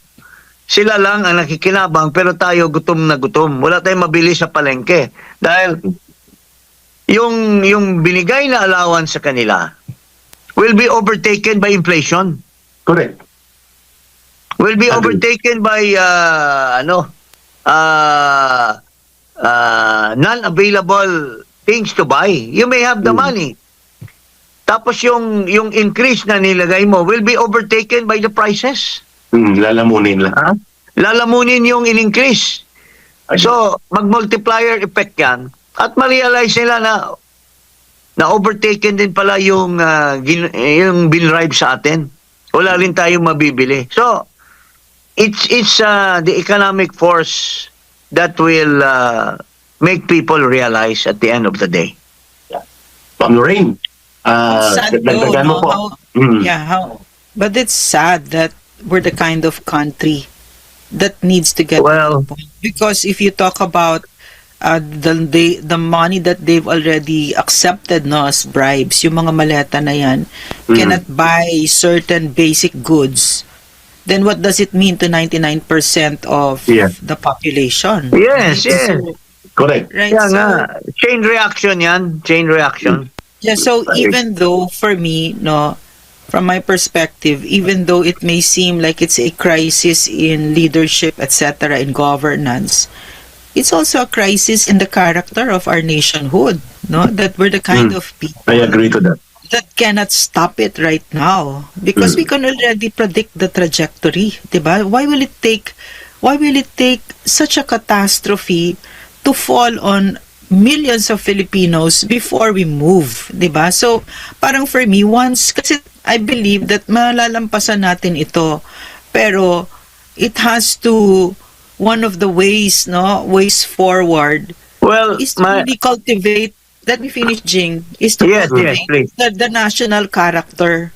sila lang ang nakikinabang pero tayo gutom na gutom. Wala tayong mabili sa palengke. Dahil yung binigay na allowance sa kanila will be overtaken by inflation. Correct. Will be Agree. overtaken by non-available things to buy. You may have the money. Tapos yung increase na nilagay mo will be overtaken by the prices. Lalamunin lang. Ha? Lalamunin yung in-increase. So, mag-multiplier effect yan. At ma-realize nila na overtaken din pala yung binribe sa atin. Wala rin tayong mabibili. So, it's the economic force that will make people realize at the end of the day. Ma'am Lorraine, Sad dagdagan mo no, po. but it's sad that we're the kind of country that needs to get Well, because if you talk about the money that they've already accepted no as bribes, yung mga maleta na yan cannot buy certain basic goods, then what does it mean to 99% of Yeah. the population? yes, yes. So, Correct. right, Kaya so, nga, chain reaction yan. Chain reaction. yeah, so even though for me, no, from my perspective, even though it may seem like it's a crisis in leadership, etc., in governance, it's also a crisis in the character of our nationhood, no? That we're the kind of people I agree to that. that cannot stop it right now because we can already predict the trajectory, diba? Why will it take such a catastrophe to fall on millions of Filipinos before we move, 'di ba? So, parang for me, once kasi I believe that malalampasan natin ito, pero it has to one of the ways forward Well, is to really cultivate. Let me finish, Jing. Is to Yes, cultivate please. the national character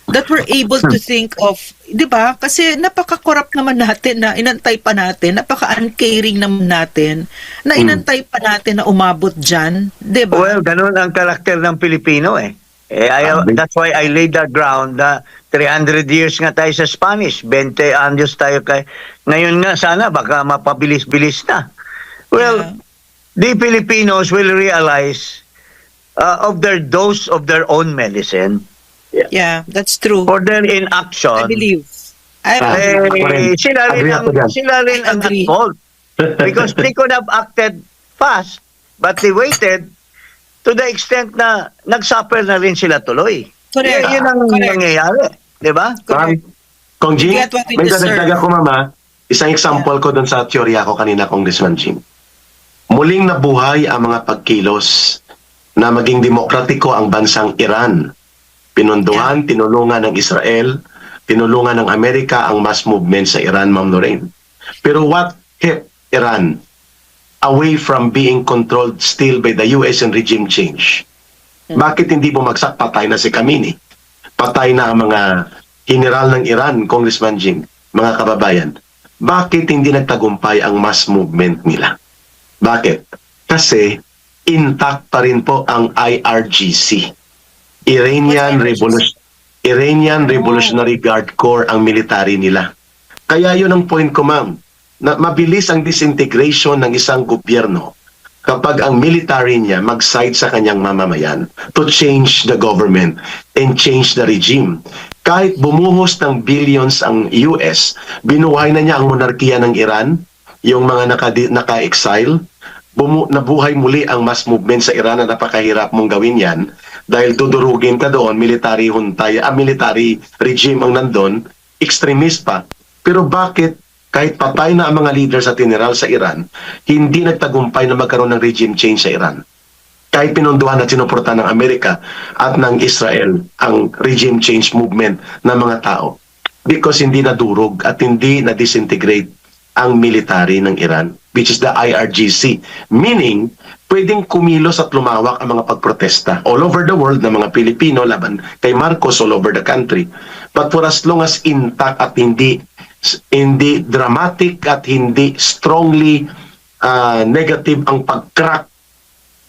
that we're able to think of, 'di ba? Kasi napaka-corrupt naman natin na inantay pa natin, napaka-uncaring naman natin na inantay pa natin na umabot diyan, 'di ba? well, ganun ang karakter ng Pilipino eh. That's why I laid the ground na 300 years nga tayo sa Spanish, 20 años tayo ngayon nga sana baka mapabilis-bilis na. Well, Yeah. the Filipinos will realize of their dose of their own medicine Yeah, that's true. for their I inaction. believe. I Ah. believe. Ako rin. Sila rin ang Agree. at fault. Because they could have acted fast, but they waited to the extent na nagsuffer na rin sila tuloy. Correct. Yun ang Correct. nangyayari. Di ba? Correct. Kong Jing, We get what we may deserve. dadagdag ako, Mama. Isang example ko dun sa teorya ko kanina, Congressman Jing. Muling nabuhay ang mga pagkilos na maging demokratiko ang bansang Iran. Pinunduhan, tinulungan ng Israel, tinulungan ng Amerika ang mass movement sa Iran, Ma'am Lorraine. Pero what kept Iran away from being controlled still by the US and regime change? Bakit hindi bumagsak? Patay na si Khamenei. Patay na ang mga general ng Iran, Congressman Jing, mga kababayan. Bakit hindi nagtagumpay ang mass movement nila? Bakit? Kasi intact pa rin po ang IRGC. Iranian Revolutionary Guard Corps ang military nila. Kaya yun ang point ko, ma'am, na mabilis ang disintegration ng isang gobyerno kapag ang military niya mag-side sa kanyang mamamayan to change the government and change the regime. Kahit bumuhos ng billions ang US, binuhay na niya ang monarkiya ng Iran, yung mga naka-exile, nabuhay muli ang mass movement sa Iran na napakahirap mong gawin yan dahil dudurugin ka doon, military regime ang nandun, extremist pa. Pero bakit kahit patay na ang mga leaders at general sa Iran, hindi nagtagumpay na magkaroon ng regime change sa Iran. Kahit pinunduhan at sinuportahan ng Amerika at ng Israel ang regime change movement ng mga tao. Because hindi nadurog at hindi na-disintegrate ang military ng Iran, which is the IRGC. Meaning, pwedeng kumilos at lumawak ang mga pagprotesta all over the world ng mga Pilipino laban kay Marcos all over the country. But for as long as intact at hindi dramatic at hindi strongly negative ang pag-crack,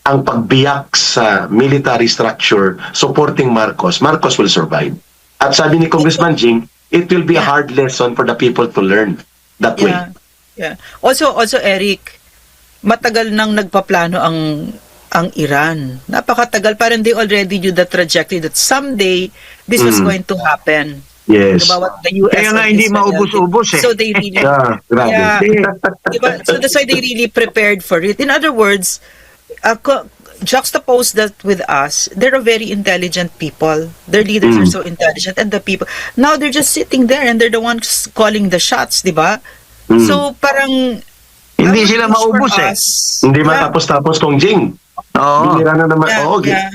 ang pagbiyak sa military structure supporting Marcos will survive. At sabi ni Congressman Jing, it will be a hard lesson for the people to learn that way. Yeah. Also Eric, matagal nang nagpaplano ang Iran. Napakatagal, parang they already knew the trajectory that someday this was going to happen. Yes. Diba, what the US Kaya nga and hindi Israel maubos-ubos did. So they really Grabe. diba? So that's why they really prepared for it. In other words, juxtapose that with us, they're a very intelligent people. Their leaders are so intelligent, and the people now they're just sitting there and they're the ones calling the shots, di ba? So parang Hindi I would sila wish for maubos eh. us, Hindi matapos-tapos kong Jing. Oo. Binira na naman. Oo, yeah.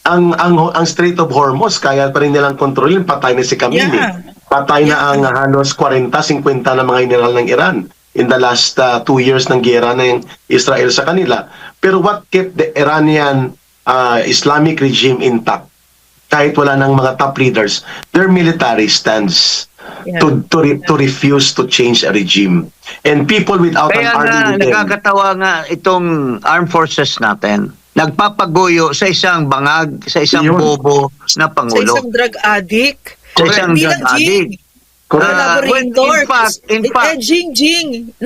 Ang Strait of Hormuz, kaya pa rin nilang kontrolin, patay na si Khamenei. Yeah. Patay na ang halos 40-50 na mga general ng Iran in the last 2 years ng giyera ng Israel sa kanila. Pero what kept the Iranian Islamic regime intact? Kahit wala ng mga top leaders, their military stands to refuse to change a regime. And people without Kaya an army nga, with them, nakakatawa nga itong armed forces natin. Nagpapaguyo sa isang bangag, sa isang Yun. bobo na Sa pangulo. isang drug addict. Sa isang Hindi drug lang, Jing. addict. Collaborator. In fact, Jing,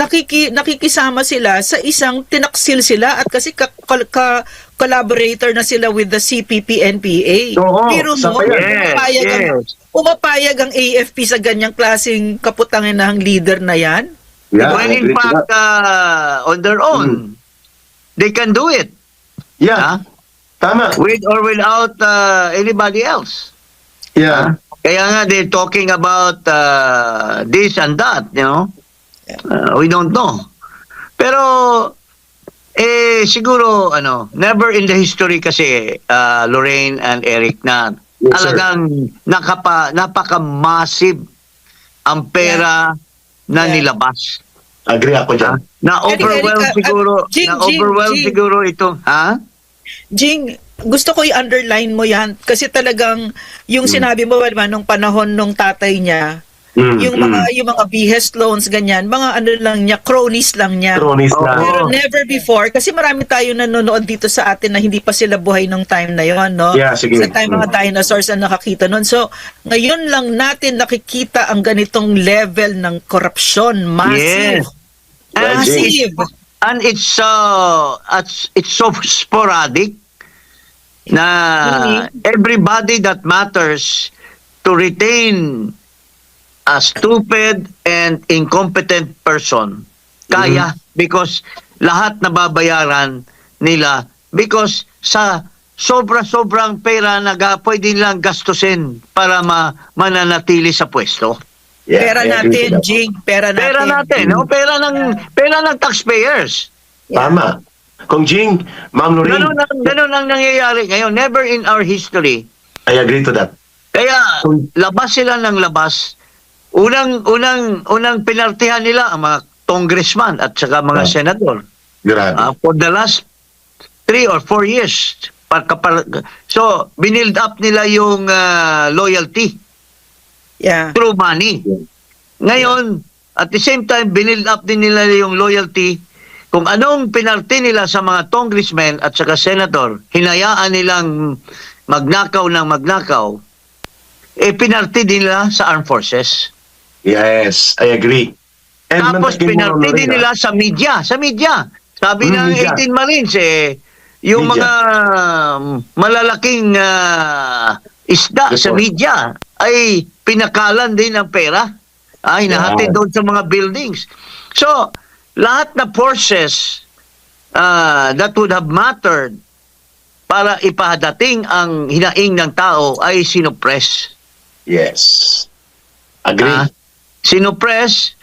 nakikisama sila sa isang tinaksil sila at kasi collaborator na sila with the CPP-NPA. Oo, Pero sa mo, kaya. pumapayag ang AFP sa ganyang klaseng kaputanginahang leader na yan. Yeah, when I in agree to fact, that. on their own, they can do it. Yeah, Ha? tama. With or without anybody else. Yeah. Kaya nga, they're talking about this and that, you know. We don't know. Pero, siguro, never in the history kasi, Lorraine and Eric, na Yes, sir. talagang napaka-massive ang pera na Yeah. nilabas. Agree ako dyan. Na-overwhelm Eric, siguro, Jing, na-overwhelm Jing. siguro ito, ha? Jing, gusto ko i-underline mo yan kasi talagang yung sinabi mo ba nung panahon nung tatay niya, yung mga bihes loans ganyan, mga ano lang niya, cronies lang niya. Cronies na. Pero never before kasi marami tayo nanonood dito sa atin na hindi pa sila buhay nung time na yon, no? Yeah, sige. Sa time mga dinosaurs ang nakakita nun. So, ngayon lang natin nakikita ang ganitong level ng korupsyon, massive. Yes. Massive. And it's so sporadic na everybody that matters to retain a stupid and incompetent person kaya because lahat nababayaran nila because sa sobra-sobrang pera na pwede nilang gastusin para mananatili sa pwesto. Yeah, Pera I agree to natin, that. Jing. Pera natin. Pera natin, no? Pera ng taxpayers. Tama. Kung Jing, Ma'am Lorraine, Ganun ang nangyayari ngayon. Never in our history. I agree to that. Kaya labas sila ng labas. Unang pinartihan nila ang mga congressman at saka mga senador. Grabe. For the last 3 or 4 years. So, binild up nila yung loyalty Yeah. through money. Ngayon, at the same time, binild up din nila yung loyalty. Kung anong pinarti nila sa mga congressmen at saka senador, hinayaan nilang magnakaw ng magnakaw, pinarti din nila sa armed forces. Yes, I agree. And Tapos mantakin mo, Ma'am pinarti din Lorraine, nila sa media. Sa media. Sabi ng media. 18 Marines, yung Media. mga malalaking isda sa media ay pinakalan din ng pera. Hinahatid doon sa mga buildings. So, lahat na forces that would have mattered para ipahadating ang hinaing ng tao ay sinuppress. Yes. Agree. Sinuppress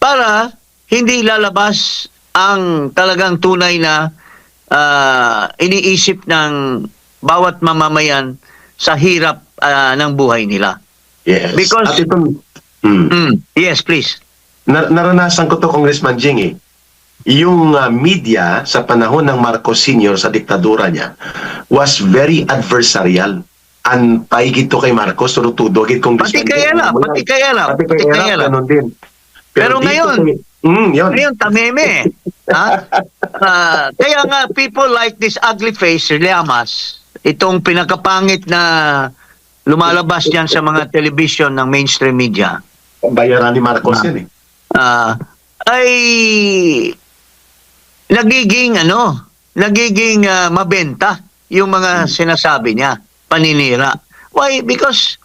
para hindi lalabas ang talagang tunay na iniisip ng bawat mamamayan sa hirap ng buhay nila. Yes. Because- At itong, Yes, please. naranasan ko to, Congressman Jing, eh. Yung media sa panahon ng Marcos Sr. sa diktadura niya was very adversarial. Ang paigid to kay Marcos, turutudo, Pati kaya lang, Pati kaya lang, ganun din. Pero dito ngayon, yun. Ngayon, tameme. Ha? Kaya nga, people like this ugly face, Llamas, itong pinakapangit na lumalabas diyan sa mga television ng mainstream media, Bayaran ni Marcos yan eh. ay nagiging mabenta yung mga sinasabi niya, paninira. Why? Because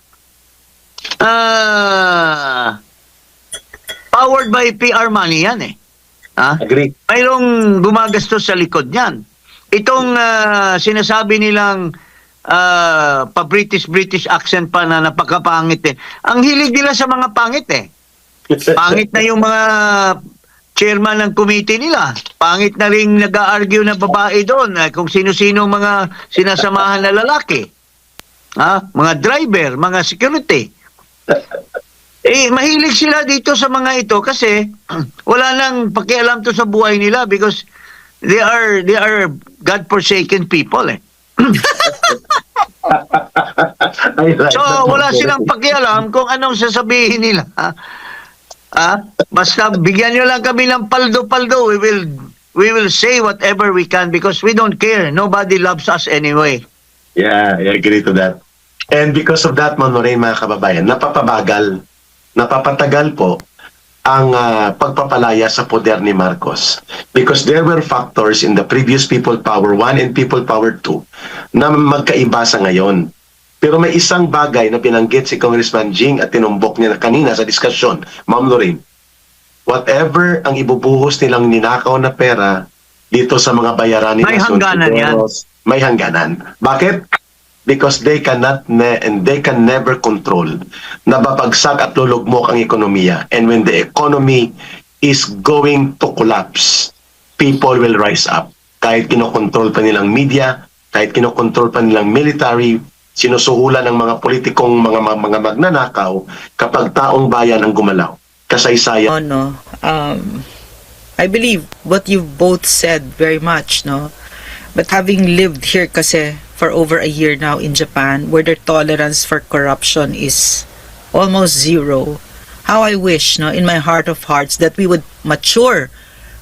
powered by PR money yan eh. Ha? Agree. Mayroong gumagastos sa likod niyan. Itong sinasabi nilang pa-British accent pa na napakapangit eh. Ang hilig nila sa mga pangit eh. Pangit na yung mga chairman ng committee nila. Pangit na rin nag-argue na babae doon kung sino-sino mga sinasamahan na lalaki. Mga driver, mga security. Mahilig sila dito sa mga ito kasi wala nang pakialam to sa buhay nila because they are God-forsaken people eh. So wala silang pakialam kung anong sasabihin nila. Basta bigyan nyo lang kami ng paldo-paldo, we will say whatever we can because we don't care. Nobody loves us anyway. Yeah, I agree to that. And because of that, Lorraine, mga kababayan, napapatagal po ang pagpapalaya sa poder ni Marcos. Because there were factors in the previous People Power 1 and People Power 2 na magkaiba sa ngayon. Pero may isang bagay na binanggit si Congressman Jing at tinumbok niya na kanina sa diskusyon, Ma'am Lorraine, whatever ang ibubuhos nilang ninakaw na pera dito sa mga bayaran nila, May hangganan yan. May hangganan. Bakit? Because they cannot and they can never control na babagsak at lulugmok ang ekonomiya. And when the economy is going to collapse, people will rise up. Kahit kinokontrol pa nilang media, kahit kinokontrol pa nilang military, sinusuhulan ng mga politikong mga magnanakaw kapag taong bayan ang gumalaw. Kasaysayan. I believe what you've both said very much, no? But having lived here kasi for over a year now in Japan, where their tolerance for corruption is almost zero, how I wish, no, in my heart of hearts, that we would mature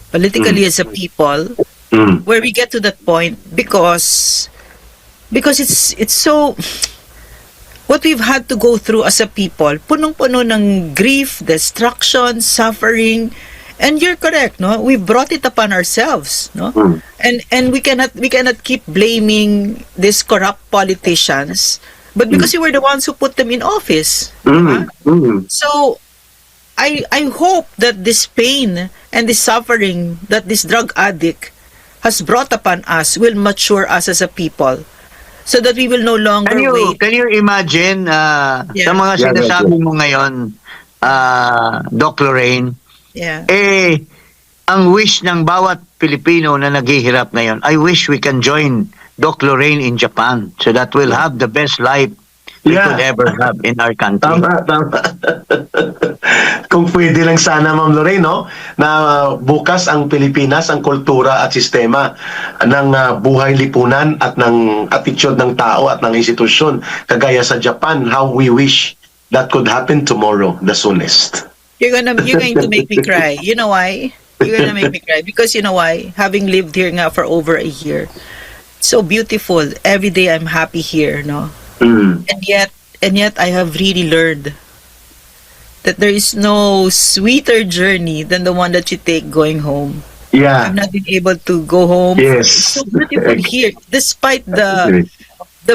politically as a people, where we get to that point because it's so, what we've had to go through as a people, punong-puno ng grief, destruction, suffering. And you're correct, no? We brought it upon ourselves, no? And we cannot keep blaming these corrupt politicians, but because we were the ones who put them in office. So I hope that this pain and this suffering that this drug addict has brought upon us will mature us as a people, so that we will no longer wait. Can you imagine sa mga sinasabi mo ngayon, Doc Lorraine? Yeah. Ang wish ng bawat Pilipino na naghihirap ngayon, I wish we can join Doc Lorraine in Japan so that we'll have the best life we could ever have in our country. Tama. Kung pwede lang sana, Ma'am Lorraine, no? Na bukas ang Pilipinas, ang kultura at sistema ng buhay lipunan at ng attitude ng tao at ng institusyon. Kagaya sa Japan, how we wish that could happen tomorrow, the soonest. You're going to make me cry. You know why? You're going to make me cry because you know why? Having lived here nga for over a year, so beautiful. Every day I'm happy here, no? And yet I have really learned that there is no sweeter journey than the one that you take going home. Yeah. I've not been able to go home. Yes. It's so beautiful here, despite the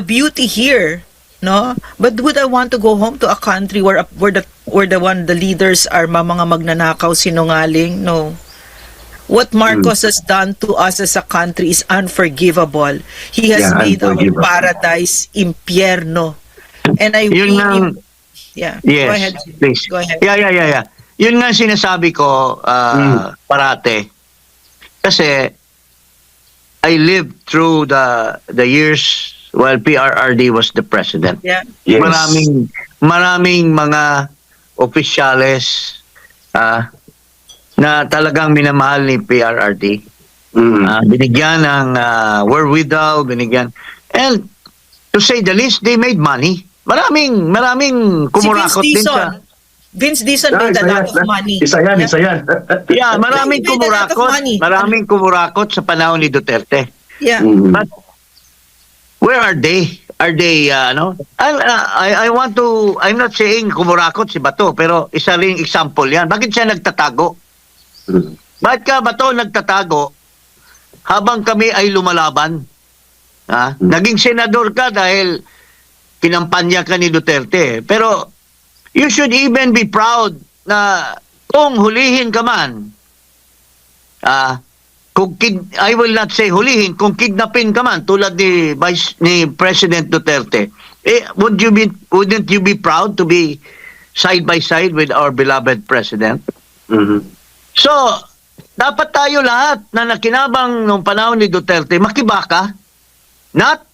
beauty here, no? But would I want to go home to a country where the leaders are mga magnanakaw, sinungaling? No. What Marcos has done to us as a country is unforgivable. He has made our paradise impyerno. And I Yun really... ang- Yeah. Yes, Go ahead. please. Go ahead. Yeah. Yun nga sinasabi ko parate. Kasi I lived through the years while PRRD was the president. Yeah. Yes. Maraming mga opisyales na talagang minamahal ni PRRD. Binigyan ng wherewithal, binigyan. And to say the least, they made money. Maraming kumurakot Si din sa... Vince Dizon made a lot of money. Isa yan. Yeah, maraming They made a lot of kumurakot. money. Maraming kumurakot sa panahon ni Duterte. Yeah. But where are they? Are they, I want to, I'm not saying kumurakot si Bato, pero isa ring example yan. Bakit siya nagtatago? Bakit ka, Bato, nagtatago habang kami ay lumalaban? Naging senador ka dahil kinampanya ka ni Duterte. Pero you should even be proud na kung hulihin ka man, I will not say hulihin, kung kidnapin ka man tulad ni President Duterte, wouldn't you be proud to be side by side with our beloved President? So, dapat tayo lahat na nakinabang nung panahon ni Duterte makibaka, not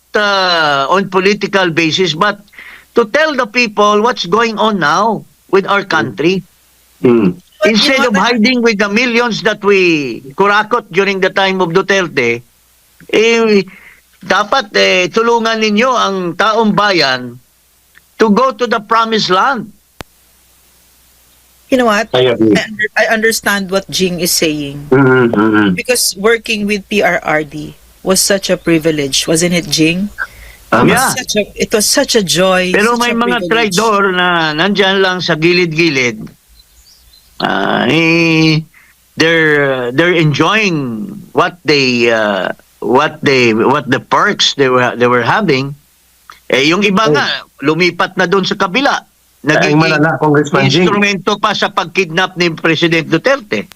on political basis, but to tell the people what's going on now with our country. Instead of hiding with the millions that we kurakot during the time of Duterte, dapat tulungan ninyo ang taong bayan to go to the promised land. You know what? I agree. I understand what Jing is saying. Because working with PRRD was such a privilege, wasn't it, Jing? Yeah. It was such a joy. Pero such may a mga privilege. traidor na nandyan lang sa gilid-gilid. They're enjoying what the perks they were having. Yung iba nga lumipat na doon sa kabila. Naging malala, Congressman Jing. instrumento pa sa pagkidnap ni President Duterte.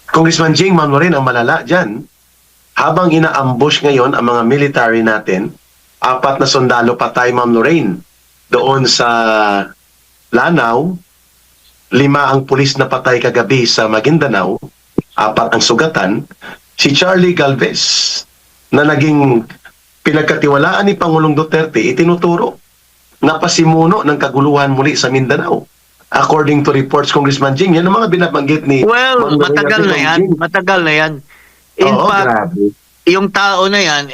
Congressman Jing, Ma'am Lorraine, ang malala dyan, habang ina-ambush ngayon ang mga military natin, 4 na sundalo patay, Ma'am Lorraine, doon sa Lanao, 5 ang pulis na patay kagabi sa Maguindanao, 4 ang sugatan. Si Charlie Galvez, na naging pinagkatiwalaan ni Pangulong Duterte, itinuturo na pasimuno ng kaguluhan muli sa Mindanao. According to reports, Congressman Jing, yan ang mga binabanggit ni Well, Ma'am Lorraine matagal na yan. Jing. Matagal na yan. In Oo, fact, grabe. yung tao na yan,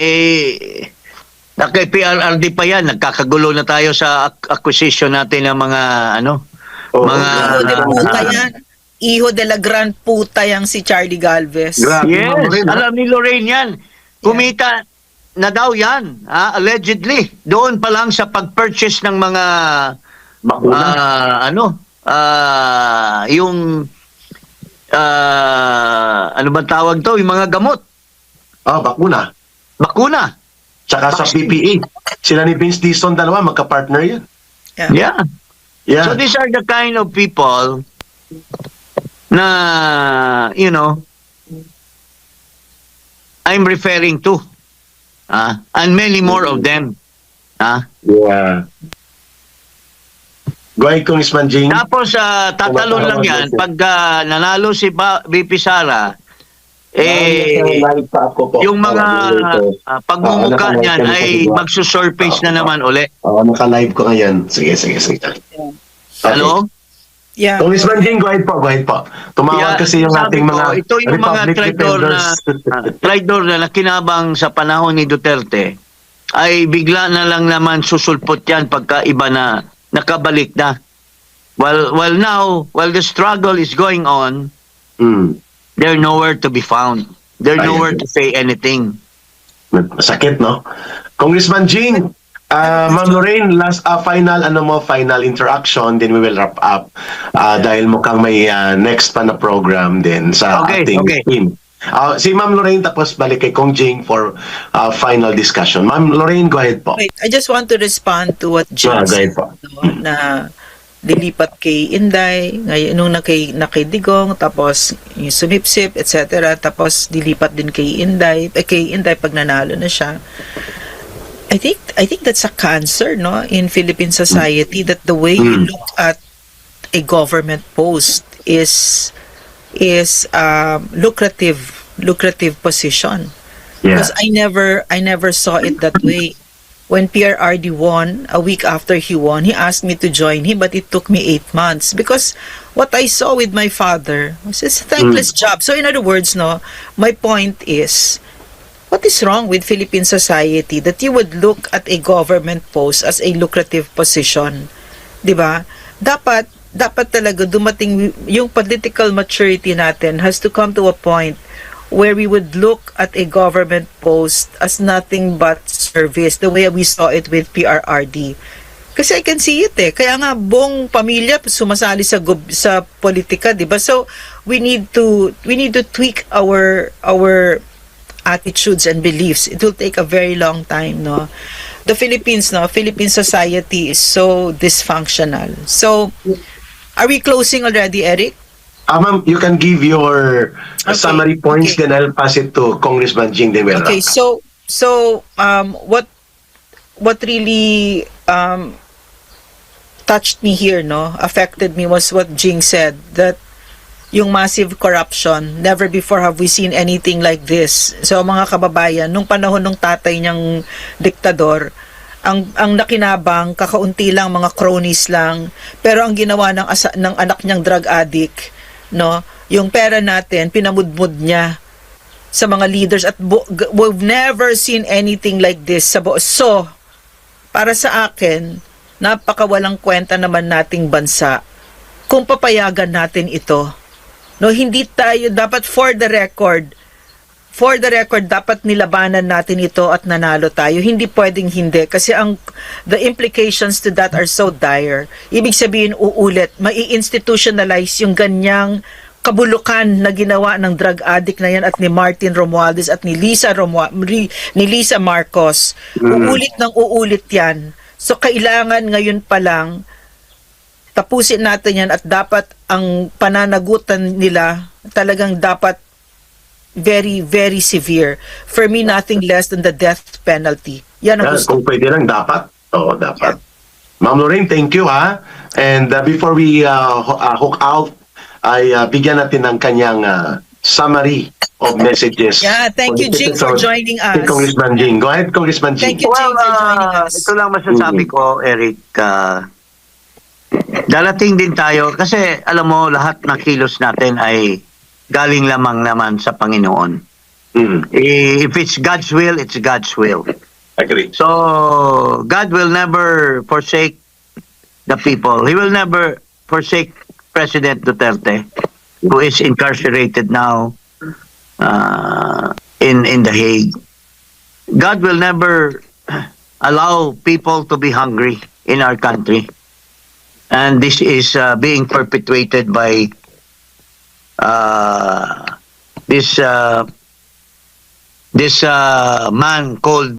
kay PRRD pa yan, nagkakagulo na tayo sa acquisition natin ng mga, Oo, mga... Hijo de puta yan. Hijo de la gran puta yang si Charlie Galvez. Grabe, Ma'am Yes, Lorraine, ha? alam ni Lorraine yan. Kumita na daw yan, allegedly. Doon pa lang sa pag-purchase ng mga, Bakuna. yung, ano ba tawag to? Yung mga gamot, Bakuna. bakuna. Tsaka sa PPE. Sila ni Vince Dizon, dalawa, magka-partner yan. Yeah. Yeah. So these are the kind of people na, I'm referring to. And many more of them. Yeah. Go ahead, Congressman Jing. Tapos, tatalon lang yan, pag nanalo si VP Sara, yung mga pagmumukha niyan ay magsusurface na naman uli. Naka-live ko ngayon. Sige. Ano? Yeah. Congressman Jing, go ahead po. Tumawag kasi yung sabi ating ko, mga ito yung mga Republic traidor na nakinabang sa panahon ni Duterte, ay bigla na lang naman susulpot yan pagka iba na nakabalik na. While now, while the struggle is going on, they're nowhere to be found. They're nowhere to say anything. Masakit, no? Congressman Jing, Ma'am Lorraine, last final interaction, then we will wrap up dahil mukhang may next pa na program din sa ating team. Si Ma'am Lorraine, tapos balik kay Kong Jing for final discussion. Ma'am Lorraine, go ahead po. Wait, I just want to respond to what Jing Go ahead said, po. na dilipat kay Inday, ngayon nung nakay Digong, tapos yung sumipsip, etc. Tapos dilipat din kay Inday pag nanalo na siya. I think that's a cancer, no, in Philippine society, that the way you look at a government post is lucrative position. Yeah. Because I never saw it that way. When PRRD won, a week after he won, he asked me to join him, but it took me 8 months because what I saw with my father was a thankless job. So in other words, no, my point is, what is wrong with Philippine society that you would look at a government post as a lucrative position? 'Di ba? Dapat talaga dumating yung political maturity natin has to come to a point where we would look at a government post as nothing but service, the way we saw it with PRRD. Kasi I can see it eh. Kaya nga buong pamilya sumasali sa politika, 'di ba? So we need to tweak our attitudes and beliefs. It will take a very long time, no. The Philippines, no, Philippine society is so dysfunctional. So are we closing already, Eric? Ma'am, you can give your Okay, summary points, okay. then I'll pass it to Congressman Jing De Vera. Okay, so what really touched me here, no, affected me was what Jing said, that yung massive corruption, never before have we seen anything like this. So mga kababayan, nung panahon ng tatay niyang diktador, ang nakinabang kakaunti lang, mga cronies lang, pero ang ginawa ng anak niyang drug addict, no, yung pera natin pinamudmud niya sa mga leaders at we've never seen anything like this sa so para sa akin napakawalang kwenta naman nating bansa kung papayagan natin ito, no. Hindi tayo dapat, for the record dapat nilabanan natin ito at nanalo tayo. Hindi pwedeng hindi kasi the implications to that are so dire. Ibig sabihin, mai-institutionalize yung ganyang kabulukan na ginawa ng drug addict na yan at ni Martin Romualdez at ni Lisa Marcos. Uulit ng uulit yan. So kailangan ngayon pa lang tapusin natin yan at dapat ang pananagutan nila talagang dapat very, very severe. For me, nothing less than the death penalty. Yan ang gusto. Kung pwede lang, dapat. Oo, dapat. Ma'am Lorraine, thank you ha. And before we hook out, ay bigyan natin ng kanyang summary of messages. Yeah, thank you, Jing, for joining us. Congressman Jing. Go ahead, Congressman Jing. Thank you, Jing, for joining us. Ito lang masasabi ko, Eric, darating din tayo, kasi alam mo, lahat ng kilos natin ay galing lamang naman sa Panginoon. If it's God's will, it's God's will. Agree. So, God will never forsake the people. He will never forsake President Duterte, who is incarcerated now in The Hague. God will never allow people to be hungry in our country. And this is being perpetuated by this man called